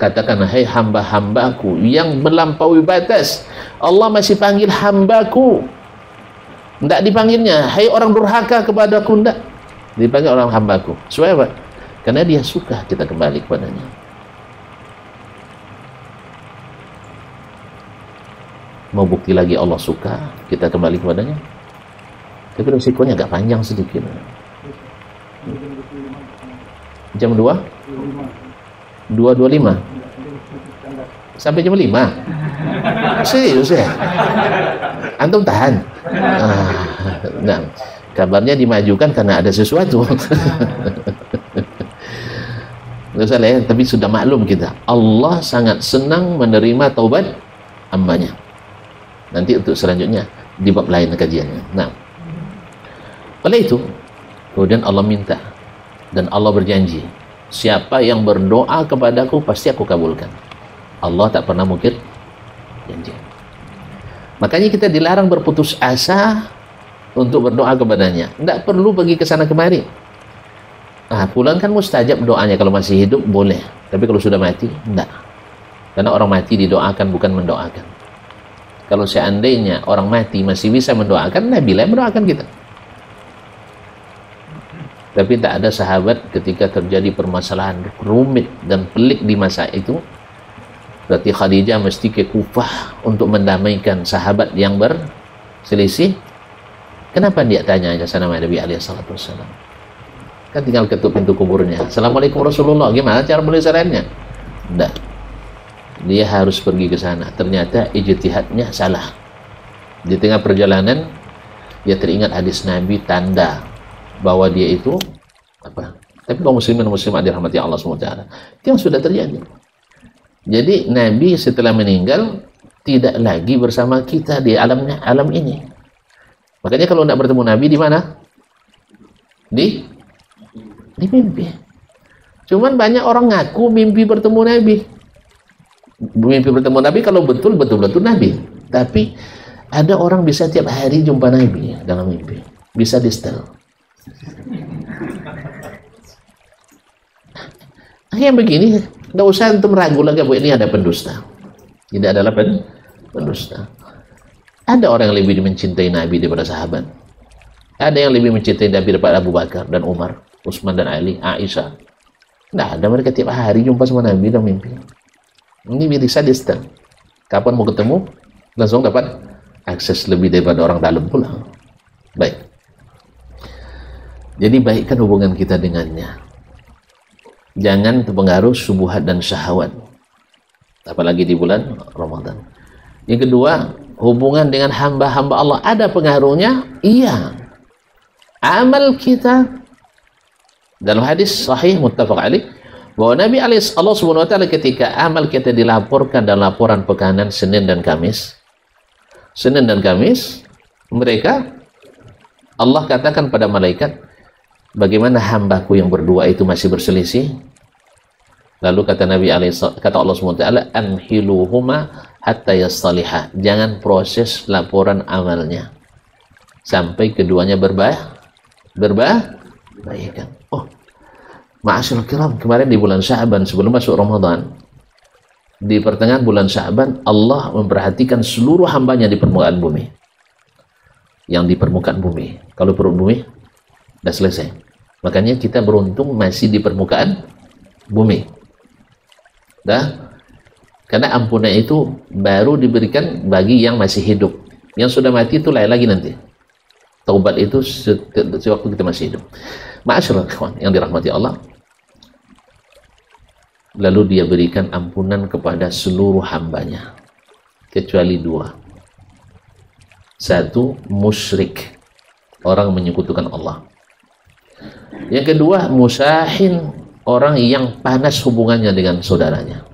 Katakan, hai hamba-hambaku yang melampaui batas. Allah masih panggil hambaku. Tidak dipanggilnya hai orang durhaka kepadaku, tidak. Dipanggil orang hambaku. Supaya apa? Karena dia suka kita kembali kepadanya. Mau bukti lagi Allah suka kita kembali kepadanya? Tapi resikonya agak panjang sedikit. Jam 2? 2.25 sampai jam 5. Serius ya? Antum tahan? Nah, kabarnya dimajukan karena ada sesuatu. Nggak usah ya, tapi sudah maklum kita. Allah sangat senang menerima taubat hambanya. Nanti untuk selanjutnya di bab lain kajiannya. Nah, oleh itu kemudian Allah minta dan Allah berjanji, siapa yang berdoa kepadaku pasti aku kabulkan. Allah tak pernah mungkir janji. Makanya kita dilarang berputus asa untuk berdoa kepadanya. Tidak perlu pergi ke sana kemari. Nah, pulang kan mustajab doanya. Kalau masih hidup boleh, tapi kalau sudah mati tidak. Karena orang mati didoakan, bukan mendoakan. Kalau seandainya orang mati masih bisa mendoakan, Nabi lah mendoakan kita. Tapi tak ada sahabat ketika terjadi permasalahan rumit dan pelik di masa itu, berarti Khadijah mesti ke Kufah untuk mendamaikan sahabat yang berselisih. Kenapa dia tanya aja sama Nabi SAW? Kan tinggal ketuk pintu kuburnya. Assalamualaikum Rasulullah. Gimana cara penyelesaiannya? Tidak. Dia harus pergi ke sana. Ternyata ijtihadnya salah. Di tengah perjalanan dia teringat hadis Nabi, tanda bahwa dia itu apa? Tapi kaum muslimin muslimat dirahmati Allah SWT, itu yang sudah terjadi. Jadi Nabi setelah meninggal tidak lagi bersama kita di alam ini. Makanya kalau tidak bertemu Nabi di mana? Di mimpi. Cuman banyak orang ngaku mimpi bertemu Nabi. Mimpi bertemu Nabi kalau betul-betul Nabi. Tapi ada orang bisa tiap hari jumpa Nabi dalam mimpi. Bisa di-setel. Yang begini, tidak usah untuk meragu lagi bahwa ini ada pendusta. Tidak adalah pendusta. Ada orang yang lebih mencintai Nabi daripada sahabat. Ada yang lebih mencintai Nabi daripada Abu Bakar dan Umar, Utsman dan Ali, Aisyah. Nah, ada mereka tiap hari jumpa sama Nabi dalam mimpi. Ini bisa di-setel. Kapan mau ketemu, langsung dapat akses lebih daripada orang dalam pula. Baik. Jadi baikkan hubungan kita dengannya. Jangan terpengaruh syubhat dan syahwat. Apalagi di bulan Ramadan. Yang kedua, hubungan dengan hamba-hamba Allah ada pengaruhnya? Iya. Amal kita dalam hadis sahih muttafaq alaih bahwa Nabi Allah Subhanahu wa taala ketika amal kita dilaporkan dalam laporan pekanan Senin dan Kamis, mereka Allah katakan pada malaikat, bagaimana hambaku yang berdua itu masih berselisih? Lalu kata Nabi kata Allah SWT, anhiluhuma hatta yastalihah. Jangan proses laporan amalnya sampai keduanya berbaikan. Oh, ma'asyiral kiram, kemarin di bulan Sya'ban sebelum masuk Ramadan, di pertengahan bulan Sya'ban, Allah memperhatikan seluruh hambanya di permukaan bumi. Yang di permukaan bumi. Kalau perut bumi sudah selesai. Makanya kita beruntung masih di permukaan bumi. Karena ampunan itu baru diberikan bagi yang masih hidup. Yang sudah mati itu lain lagi nanti. Taubat itu sewaktu kita masih hidup. Ma'asyiral ikhwan yang dirahmati Allah. Lalu dia berikan ampunan kepada seluruh hambanya kecuali dua. Satu, musyrik, orang menyekutukan Allah. Yang kedua, musahin, orang yang panas hubungannya dengan saudaranya.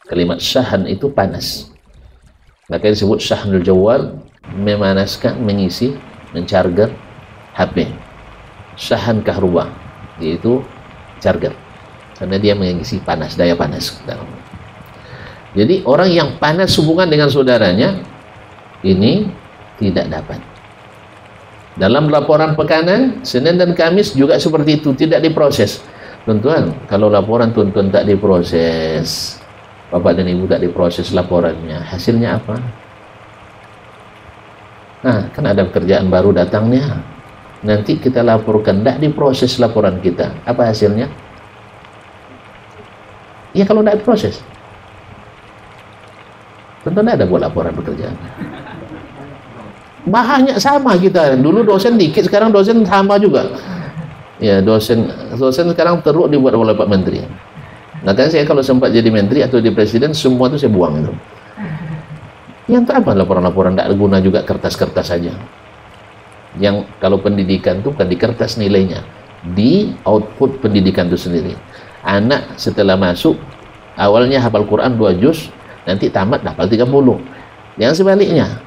Kalimat syahan itu panas. Maka disebut syahnul jawal, memanaskan, mengisi, mencarger HP. Syahan kahrubah, yaitu charger. Karena dia mengisi panas, daya panas. Jadi orang yang panas hubungan dengan saudaranya, ini tidak dapat. Dalam laporan pekanan, Senin dan Kamis juga seperti itu, tidak diproses. Tuan-tuan, kalau laporan tuan-tuan tak diproses, bapak dan ibu tak diproses laporannya, hasilnya apa? Nah, kan ada pekerjaan baru datangnya. Nanti kita laporkan, tak diproses laporan kita. Apa hasilnya? Ya kalau tak diproses, tuan-tuan tak ada buat laporan pekerjaan. Bahannya sama kita. Dulu dosen dikit, sekarang dosen sama juga. Ya, dosen sekarang teruk dibuat oleh Pak Menteri. Nah, kan saya kalau sempat jadi menteri atau di presiden, semua itu saya buang itu. Yang itu apa? Laporan-laporan tidak guna juga, kertas-kertas saja. Yang kalau pendidikan itu bukan di kertas nilainya, di output pendidikan itu sendiri. Anak setelah masuk, awalnya hafal Quran 2 juz, nanti tamat hafal 30. Yang sebaliknya,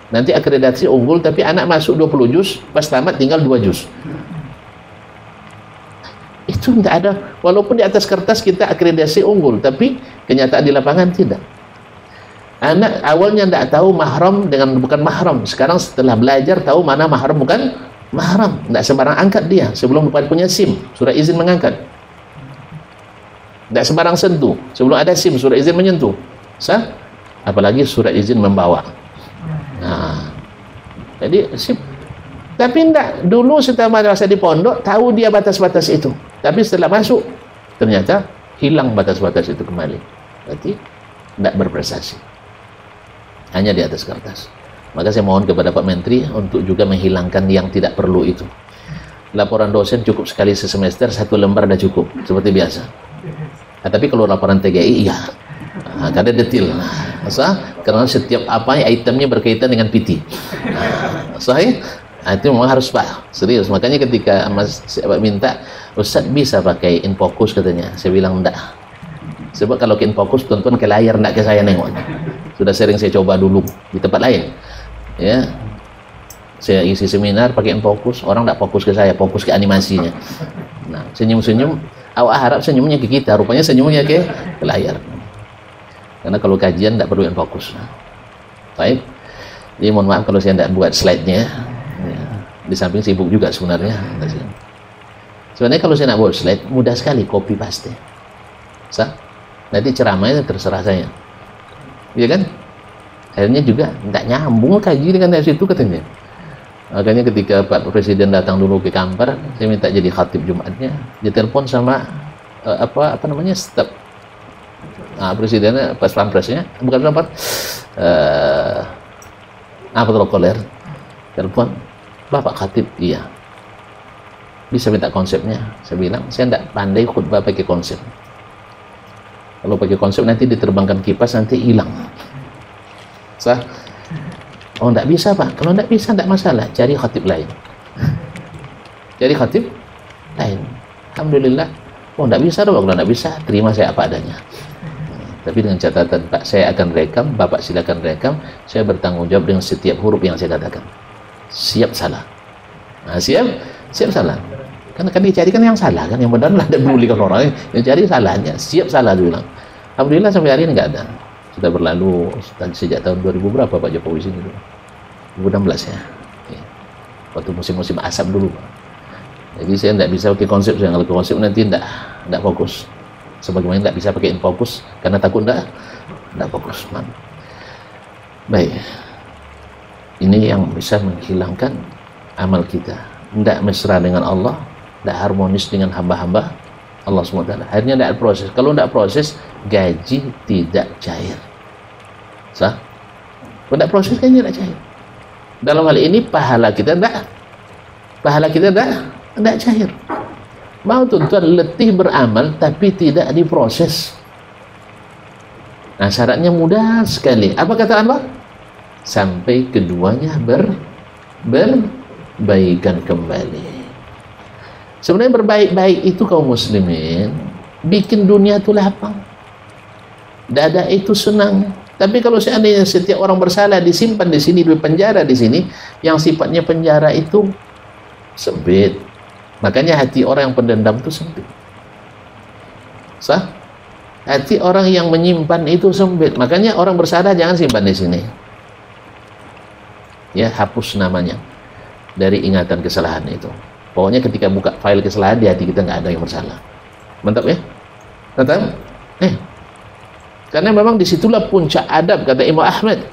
nanti akreditasi unggul, tapi anak masuk 20 juz, pas tamat tinggal 2 juz. Itu tidak ada, walaupun di atas kertas kita akreditasi unggul, tapi kenyataan di lapangan tidak. Anak awalnya tidak tahu mahram dengan bukan mahram, sekarang setelah belajar tahu mana mahram bukan mahram. Tidak sembarang angkat dia, sebelum punya SIM, surat izin mengangkat. Tidak sembarang sentuh, sebelum ada SIM, surat izin menyentuh. Sah? Apalagi surat izin membawa. Nah, jadi SIM. Tapi tidak, dulu setelah masa di pondok tahu dia batas-batas itu, tapi setelah masuk ternyata hilang batas-batas itu kembali. Berarti tidak berprestasi, hanya di atas kertas. Maka saya mohon kepada Pak Menteri untuk juga menghilangkan yang tidak perlu itu. Laporan dosen cukup sekali sesemester, 1 lembar dah cukup seperti biasa. Nah, tapi kalau laporan TGI, iya, ada detail. Karena setiap apa itemnya berkaitan dengan PT. Sahih. Itu memang harus Pak, serius. Makanya ketika Mas minta, Ustaz bisa pakai infocus katanya, saya bilang enggak. Sebab kalau ke infocus tuan-tuan ke layar, enggak ke saya nengok. Sudah sering saya coba dulu di tempat lain. Ya, saya isi seminar pakai infocus, orang enggak fokus ke saya, fokus ke animasinya. Nah, senyum-senyum, awak harap senyumnya ke kita, rupanya senyumnya ke layar. Karena kalau kajian enggak perlu infocus. Baik. Jadi mohon maaf kalau saya enggak buat slide-nya. Ya, di samping sibuk juga sebenarnya. Sebenarnya kalau saya nak buat slide mudah sekali, copy paste. Sah? Nanti ceramahnya terserah saya. Iya kan? Akhirnya juga tidak nyambung kaji dengan dari situ katanya. Makanya ketika Pak Presiden datang dulu ke Kampar, saya minta jadi khatib Jumatnya, dia telepon sama apa namanya staf. Nah, presidennya pas pampresnya, bukan pampres, protokoler, telepon. Bapak Khatib, iya. Bisa minta konsepnya? Saya bilang, saya tidak pandai khutbah pakai konsep. Kalau pakai konsep nanti diterbangkan kipas, nanti hilang. Sah? Oh, tidak bisa Pak. Kalau tidak bisa, tidak masalah. Cari khatib lain. Cari khatib lain. Alhamdulillah. Oh, tidak bisa dong. Kalau tidak bisa, terima saya apa adanya. Tapi dengan catatan, Pak, saya akan rekam, Bapak silakan rekam, saya bertanggung jawab dengan setiap huruf yang saya katakan. Siap salah. Nah, siap salah. Kan dicari kan yang salah kan, yang benar lah, tidak pedulikan orang, yang cari salahnya, siap salah dia bilang. Alhamdulillah sampai hari ini nggak ada, sudah berlalu sejak tahun 2000 berapa Pak Jokowi sini dulu, 2016 ya, oke. Waktu musim-musim asap dulu Pak. Jadi saya tidak bisa pakai konsep, saya kalau konsep nanti tidak fokus, sebagaimana tidak bisa pakai fokus karena takut tidak fokus. Baik, ini yang bisa menghilangkan amal kita, tidak mesra dengan Allah, tidak harmonis dengan hamba-hamba Allah SWT. Akhirnya tidak proses. Kalau tidak proses, gaji tidak cair. Sah? Kalau tidak proses, gaji tidak cair. Dalam hal ini pahala kita tidak cair. Mau tuan-tuan letih beramal tapi tidak diproses. Nah, syaratnya mudah sekali. Apa kata Allah? Sampai keduanya berbaikan kembali. Sebenarnya berbaik-baik itu kaum muslimin bikin dunia itu lapang, dada itu senang. Tapi kalau seandainya setiap orang bersalah disimpan di sini, di penjara di sini, yang sifatnya penjara itu sempit. Makanya hati orang yang pendendam itu sempit. Sah? Hati orang yang menyimpan itu sempit. Makanya orang bersalah jangan simpan di sini. Ya, hapus namanya dari ingatan kesalahan itu. Pokoknya ketika buka file kesalahan di hati kita nggak ada yang bersalah. Mantap ya? Mantap? Karena memang disitulah puncak adab, kata Imam Ahmad.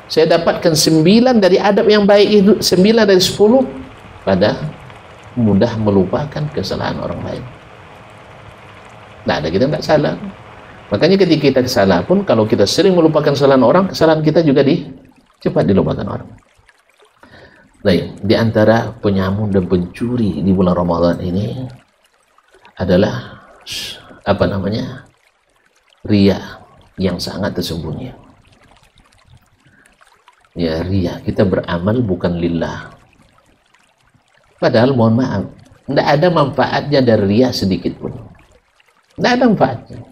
Saya dapatkan 9 dari adab yang baik itu, 9 dari 10 pada mudah melupakan kesalahan orang lain. Nggak ada, kita nggak salah. Makanya ketika kita salah pun, kalau kita sering melupakan kesalahan orang, kesalahan kita juga cepat dilupakan orang. Baik, di antara penyamun dan pencuri di bulan Ramadan ini adalah riya yang sangat tersembunyi. Ya, riya, kita beramal bukan lillah. Padahal mohon maaf, tidak ada manfaatnya dari riya sedikit pun. Tidak ada manfaatnya.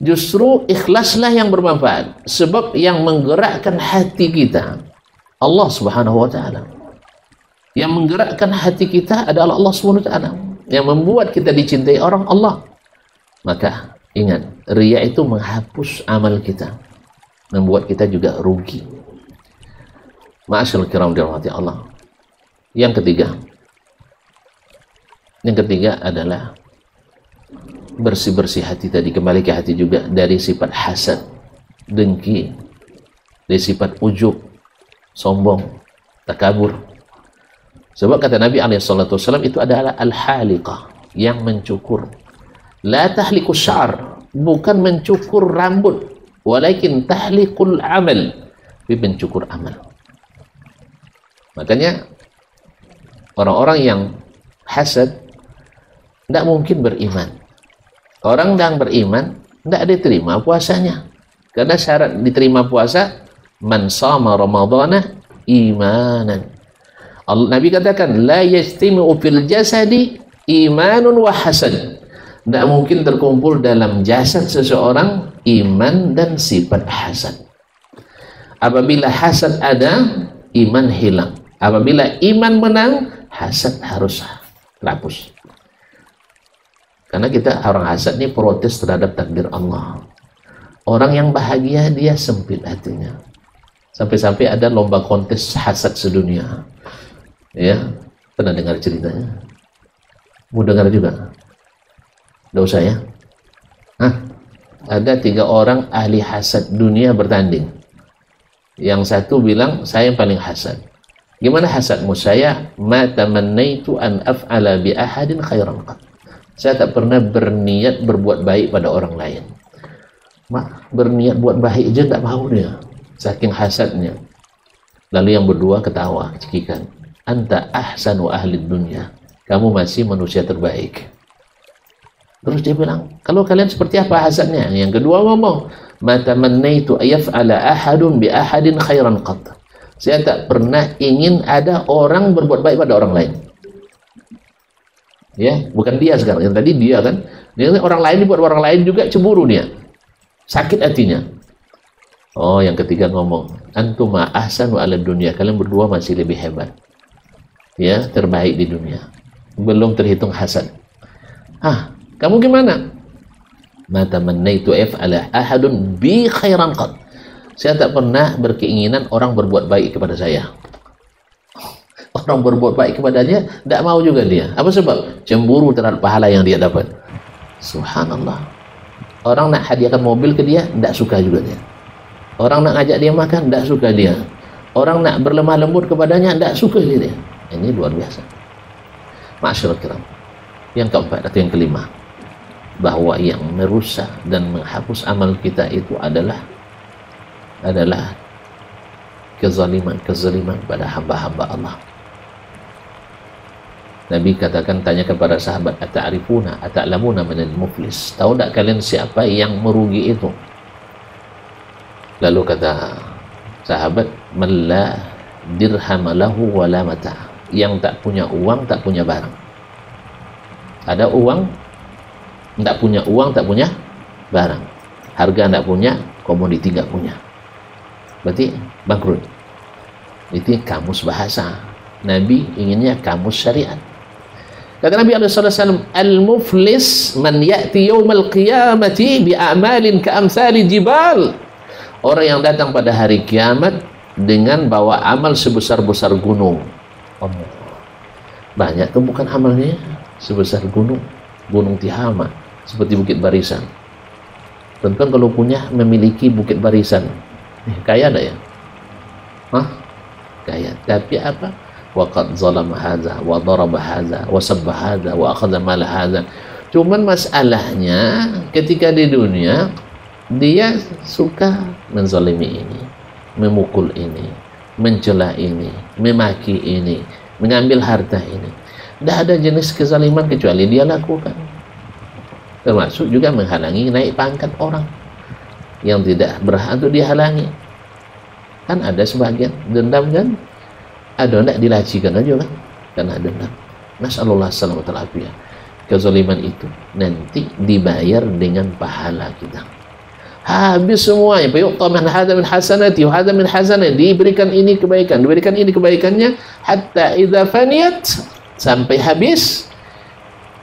Justru ikhlaslah yang bermanfaat, sebab yang menggerakkan hati kita Allah Subhanahu wa Ta'ala. Yang menggerakkan hati kita adalah Allah Subhanahu wa Ta'ala. Yang membuat kita dicintai orang Allah. Maka ingat, riya itu menghapus amal kita, membuat kita juga rugi. Ma'asyarul kiram dirahmati Allah. Yang ketiga adalah bersih-bersih hati tadi, kembali ke hati juga dari sifat hasad, dengki, dari sifat ujub, sombong, takabur. Sebab kata Nabi SAW itu adalah al-haliqah, yang mencukur. La tahlikus sya'ar, bukan mencukur rambut, walakin tahliqul amal, tapi mencukur amal. Makanya orang-orang yang hasad tidak mungkin beriman. Orang yang beriman tidak diterima puasanya, karena syarat diterima puasa man sama ramadhana imanan. Nabi katakan la yajtami'u fil jasadi imanun wa hasad. Tidak mungkin terkumpul dalam jasad seseorang iman dan sifat hasad. Apabila hasad ada, iman hilang. Apabila iman menang, hasad harus hapus. Karena kita orang hasad ini protes terhadap takdir Allah. Orang yang bahagia dia sempit hatinya. Sampai-sampai ada lomba kontes hasad sedunia. Ya, pernah dengar ceritanya? Mau dengar juga? Nggak usah ya? Ada 3 orang ahli hasad dunia bertanding. Yang satu bilang, saya yang paling hasad. Gimana hasadmu? Saya ma tamannaitu an af'ala bi ahadin khairan qat. Saya tak pernah berniat berbuat baik pada orang lain. Berniat buat baik aja tak mau dia, saking hasadnya. Lalu yang berdua ketawa, cekikan. Anta ahsanu ahli dunia. Kamu masih manusia terbaik. Terus dia bilang, kalau kalian seperti apa hasadnya? Yang kedua ngomong, ma tamannaitu ayaf'ala ahadun bi ahadin khairan qat. Saya tak pernah ingin ada orang berbuat baik pada orang lain. Ya, bukan dia sekarang. Yang tadi dia kan. Dia orang lain dibuat orang lain juga cemburu dia. Sakit hatinya. Oh, yang ketiga ngomong, antuma ahsanu ala dunia. Kalian berdua masih lebih hebat. Ya, terbaik di dunia. belum terhitung hasad. Kamu gimana? Ma tamannaitu af'ala ahadun bi khairan qad. Saya tak pernah berkeinginan orang berbuat baik kepada saya. Orang berbuat baik kepadanya, tidak mau juga dia. Apa sebab? Cemburu terhadap pahala yang dia dapat. Subhanallah. Orang nak hadiahkan mobil ke dia, tidak suka juga dia. Orang nak ngajak dia makan, tidak suka dia. Orang nak berlemah lembut kepadanya, tidak suka dia. Ini luar biasa. Ma'asyiral kiram. Yang keempat atau yang kelima, bahwa yang merusak dan menghapus amal kita itu adalah kezaliman pada hamba-hamba Allah. Nabi katakan, tanya kepada sahabat, ata'lamuna manal muflis, tahu tak kalian siapa yang merugi itu? Lalu kata sahabat, man la dirham lahu wa la mata', yang tak punya uang, tak punya barang. Ada uang, tak punya uang, tak punya barang. Harga tak punya, komoditi tak punya. Berarti bangkrut. Itu kamus bahasa. Nabi inginnya kamus syariat. Kata Nabi SAW, al-muflis man ya'ti yawmal qiyamati bi'amalin ka'amthali jibal. Orang yang datang pada hari kiamat dengan bawa amal sebesar-besar gunung. Banyak tuh bukan amalnya sebesar gunung Tihama, seperti Bukit Barisan. Tentu kalau punya memiliki Bukit Barisan, kaya ada ya? Kaya. Tapi apa? Waqad zalama hadza wa daraba hadza wa sabba hadza wa akhadha mal hadza. Cuman masalahnya ketika di dunia dia suka menzalimi ini, memukul ini, mencela ini, memaki ini, mengambil harta ini. Tidak ada jenis kezaliman kecuali dia lakukan. Termasuk juga menghalangi naik pangkat orang yang tidak berhak untuk dihalangi. Kan ada sebagian dendam kan? Ada tidak dilacikan aja kan? Karena dendam. Nasallallahu alaihi wasallam. Kezaliman itu nanti dibayar dengan pahala kita. Habis semuanya. Fayu'ta min hadza min hasanati wa hadza min hasanati. Diberikan ini kebaikan, diberikan ini kebaikannya, hatta idza faniyat, sampai habis,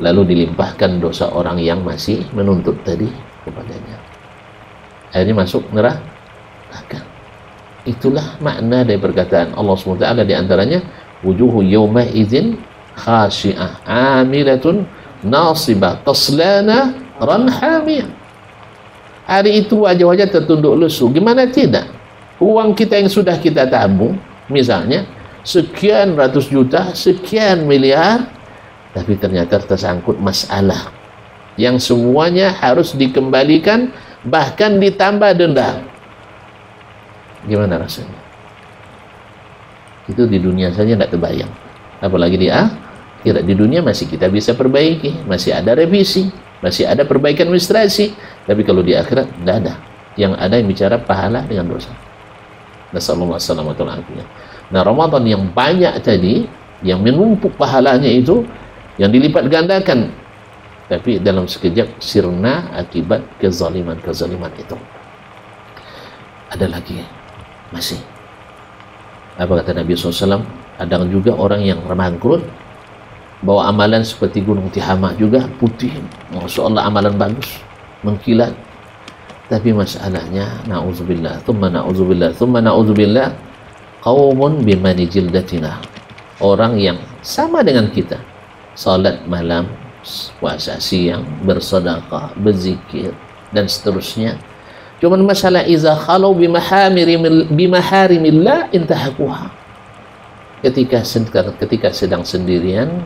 lalu dilimpahkan dosa orang yang masih menuntut tadi kepadanya. Akhirnya masuk neraka. Itulah makna dari perkataan Allah SWT di antaranya, wujuhu yawma idzin khashi'ah amilatun nasibah taslana ran hamiyah. Hari itu wajah-wajah tertunduk lesu. Gimana tidak? Uang kita yang sudah kita tabung, misalnya sekian ratus juta, sekian miliar, tapi ternyata tersangkut masalah yang semuanya harus dikembalikan, bahkan ditambah denda. Gimana rasanya? Itu di dunia saja tidak terbayang, apalagi di akhirat. Di dunia masih kita bisa perbaiki, masih ada revisi, masih ada perbaikan administrasi. Tapi kalau di akhirat tidak ada. Yang ada yang bicara pahala dengan dosa. Nasallallahu alaihi wasallam. Nah, Ramadan yang banyak tadi, yang menumpuk pahalanya itu, yang dilipat gandakan, tapi dalam sekejap sirna akibat kezaliman itu. Ada lagi masih. Apa kata Nabi SAW? Ada juga orang yang bangkrut, bawa amalan seperti gunung Tihama juga, putih, Masya Allah, amalan bagus, mengkilat. Tapi masalahnya, na'udzubillah, thumma na'udzubillah, thumma na'udzubillah, qawmun bimani jildatina. Orang yang sama dengan kita, salat malam, puasa siang, bersedekah, berzikir, dan seterusnya. Cuman masalah iza khalau bimaharimillah intahakuha. Ketika sedang sendirian,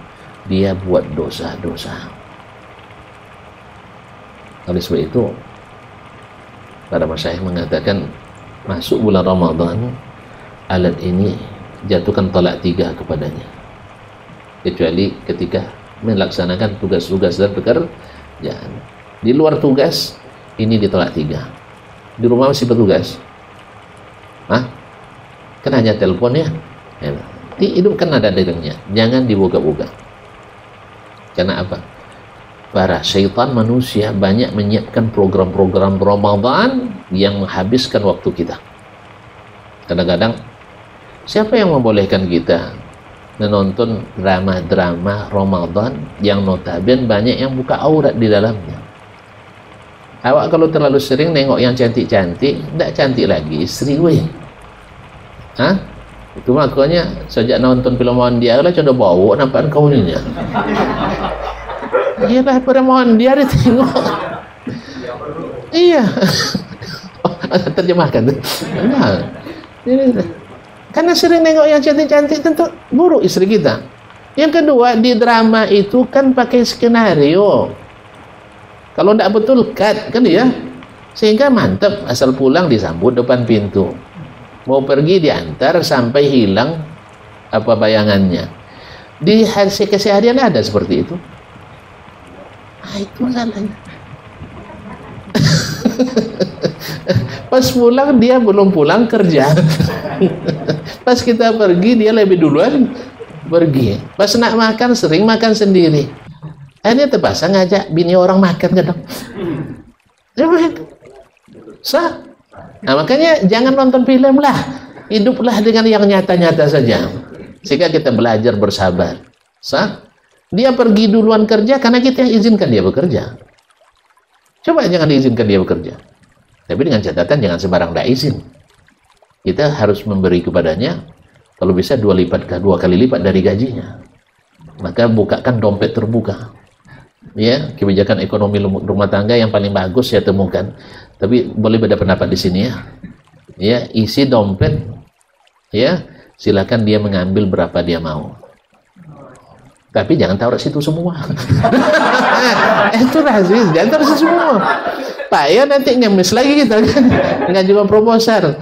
dia buat dosa-dosa. Oleh sebab itu, para masyayikh mengatakan, masuk bulan Ramadan, alat ini jatuhkan talak 3 kepadanya, kecuali ketika melaksanakan tugas-tugas dan pekerjaan. Di luar tugas, ini ditolak 3. Di rumah masih bertugas, kan hanya teleponnya, hidupkan nada dengarnya, jangan dibuka-buka. Karena apa? Para syaitan manusia banyak menyiapkan program-program Ramadan yang menghabiskan waktu kita. Kadang-kadang siapa yang membolehkan kita menonton drama-drama Ramadan yang notabene banyak yang buka aurat di dalamnya. Awak kalau terlalu sering nengok yang cantik-cantik, tidak cantik lagi istri weh. Hah? Itu makanya sejak nonton film Mondia lah coba bawa nampak kau ni. Iyalah pada Mondia dia tengok. Iya. Terjemahkan tu. Nah. Karena sering nengok yang cantik-cantik tentu buruk istri kita. Yang kedua, di drama itu kan pakai skenario. Kalau tidak betul cut kan ya. Sehingga mantap asal pulang disambut depan pintu. Mau pergi diantar sampai hilang apa bayangannya. Di keseharian ada seperti itu. Ah, itu salahnya. Pas pulang dia belum pulang kerja. Pas kita pergi dia lebih duluan pergi. Pas nak makan sering makan sendiri. Akhirnya terpaksa ngajak bini orang makan kadang. Sah. Nah, makanya jangan nonton film lah. Hiduplah dengan yang nyata-nyata saja. Sehingga kita belajar bersabar. Sah. Dia pergi duluan kerja karena kita yang izinkan dia bekerja. Coba jangan diizinkan dia bekerja. Tapi dengan catatan jangan sembarang tidak izin. Kita harus memberi kepadanya kalau bisa dua kali lipat dari gajinya. Maka bukakan dompet terbuka. Ya, kebijakan ekonomi rumah tangga yang paling bagus saya temukan. Tapi boleh beda pendapat di sini ya. Ya, isi dompet. Ya, silakan dia mengambil berapa dia mau. Tapi jangan taruh situ semua. Itu rahasia, jangan taruh situ semua. Pak ya nanti ngemis lagi kita kan. Ngajukan proposal.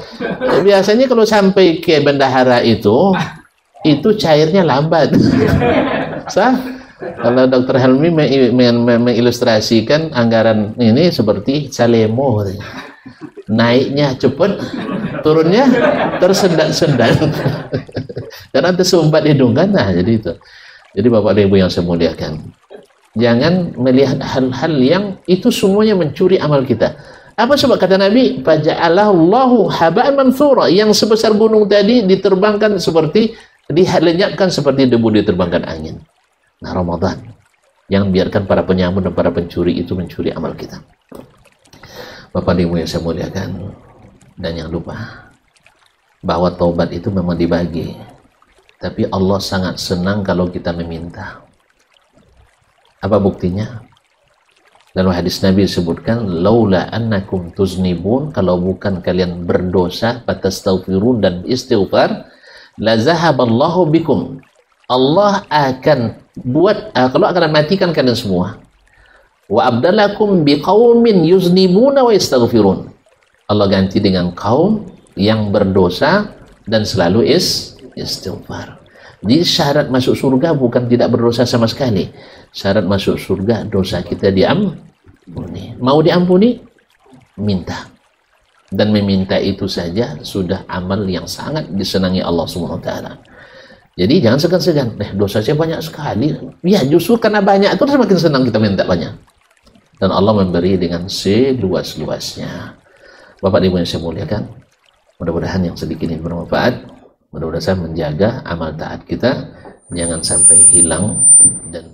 Biasanya kalau sampai ke bendahara itu cairnya lambat. Sah? Kalau Dr. Helmi mengilustrasikan anggaran ini seperti Salemo. Naiknya cepat, turunnya tersendat-sendat. Karena tersumbat hidung kan. Nah, jadi itu. Jadi Bapak dan Ibu yang saya muliakan, jangan melihat hal-hal yang itu semuanya mencuri amal kita. Apa sebab kata Nabi? Faja'alallahu haba'an manthura, yang sebesar gunung tadi diterbangkan seperti dilenyapkan seperti debu diterbangkan angin. Nah, Ramadan yang biarkan para penyamun dan para pencuri itu mencuri amal kita. Bapak dan Ibu yang saya muliakan, dan jangan lupa bahwa taubat itu memang dibagi. Tapi Allah sangat senang kalau kita meminta. Apa buktinya? Dalam hadis Nabi disebutkan, laula annakum tuznibun, kalau bukan kalian berdosa, fatastaghfirun dan istighfar, la zahaballahu bikum. Allah akan buat, kalau akan matikan kalian semua. Wa abdalakum biqaumin yuznibuna wa yastaghfirun. Allah ganti dengan kaum yang berdosa dan selalu istighfar. Jadi syarat masuk surga bukan tidak berdosa sama sekali. Syarat masuk surga dosa kita diampuni. Mau diampuni? Minta. Dan meminta itu saja sudah amal yang sangat disenangi Allah SWT. Jadi jangan segan-segan. Dosa saya banyak sekali. Ya justru karena banyak itu semakin senang kita minta banyak. Dan Allah memberi dengan seluas-luasnya. Bapak Ibu yang saya muliakan, mudah-mudahan yang sedikit ini bermanfaat. Mudah-mudahan menjaga amal taat kita jangan sampai hilang dan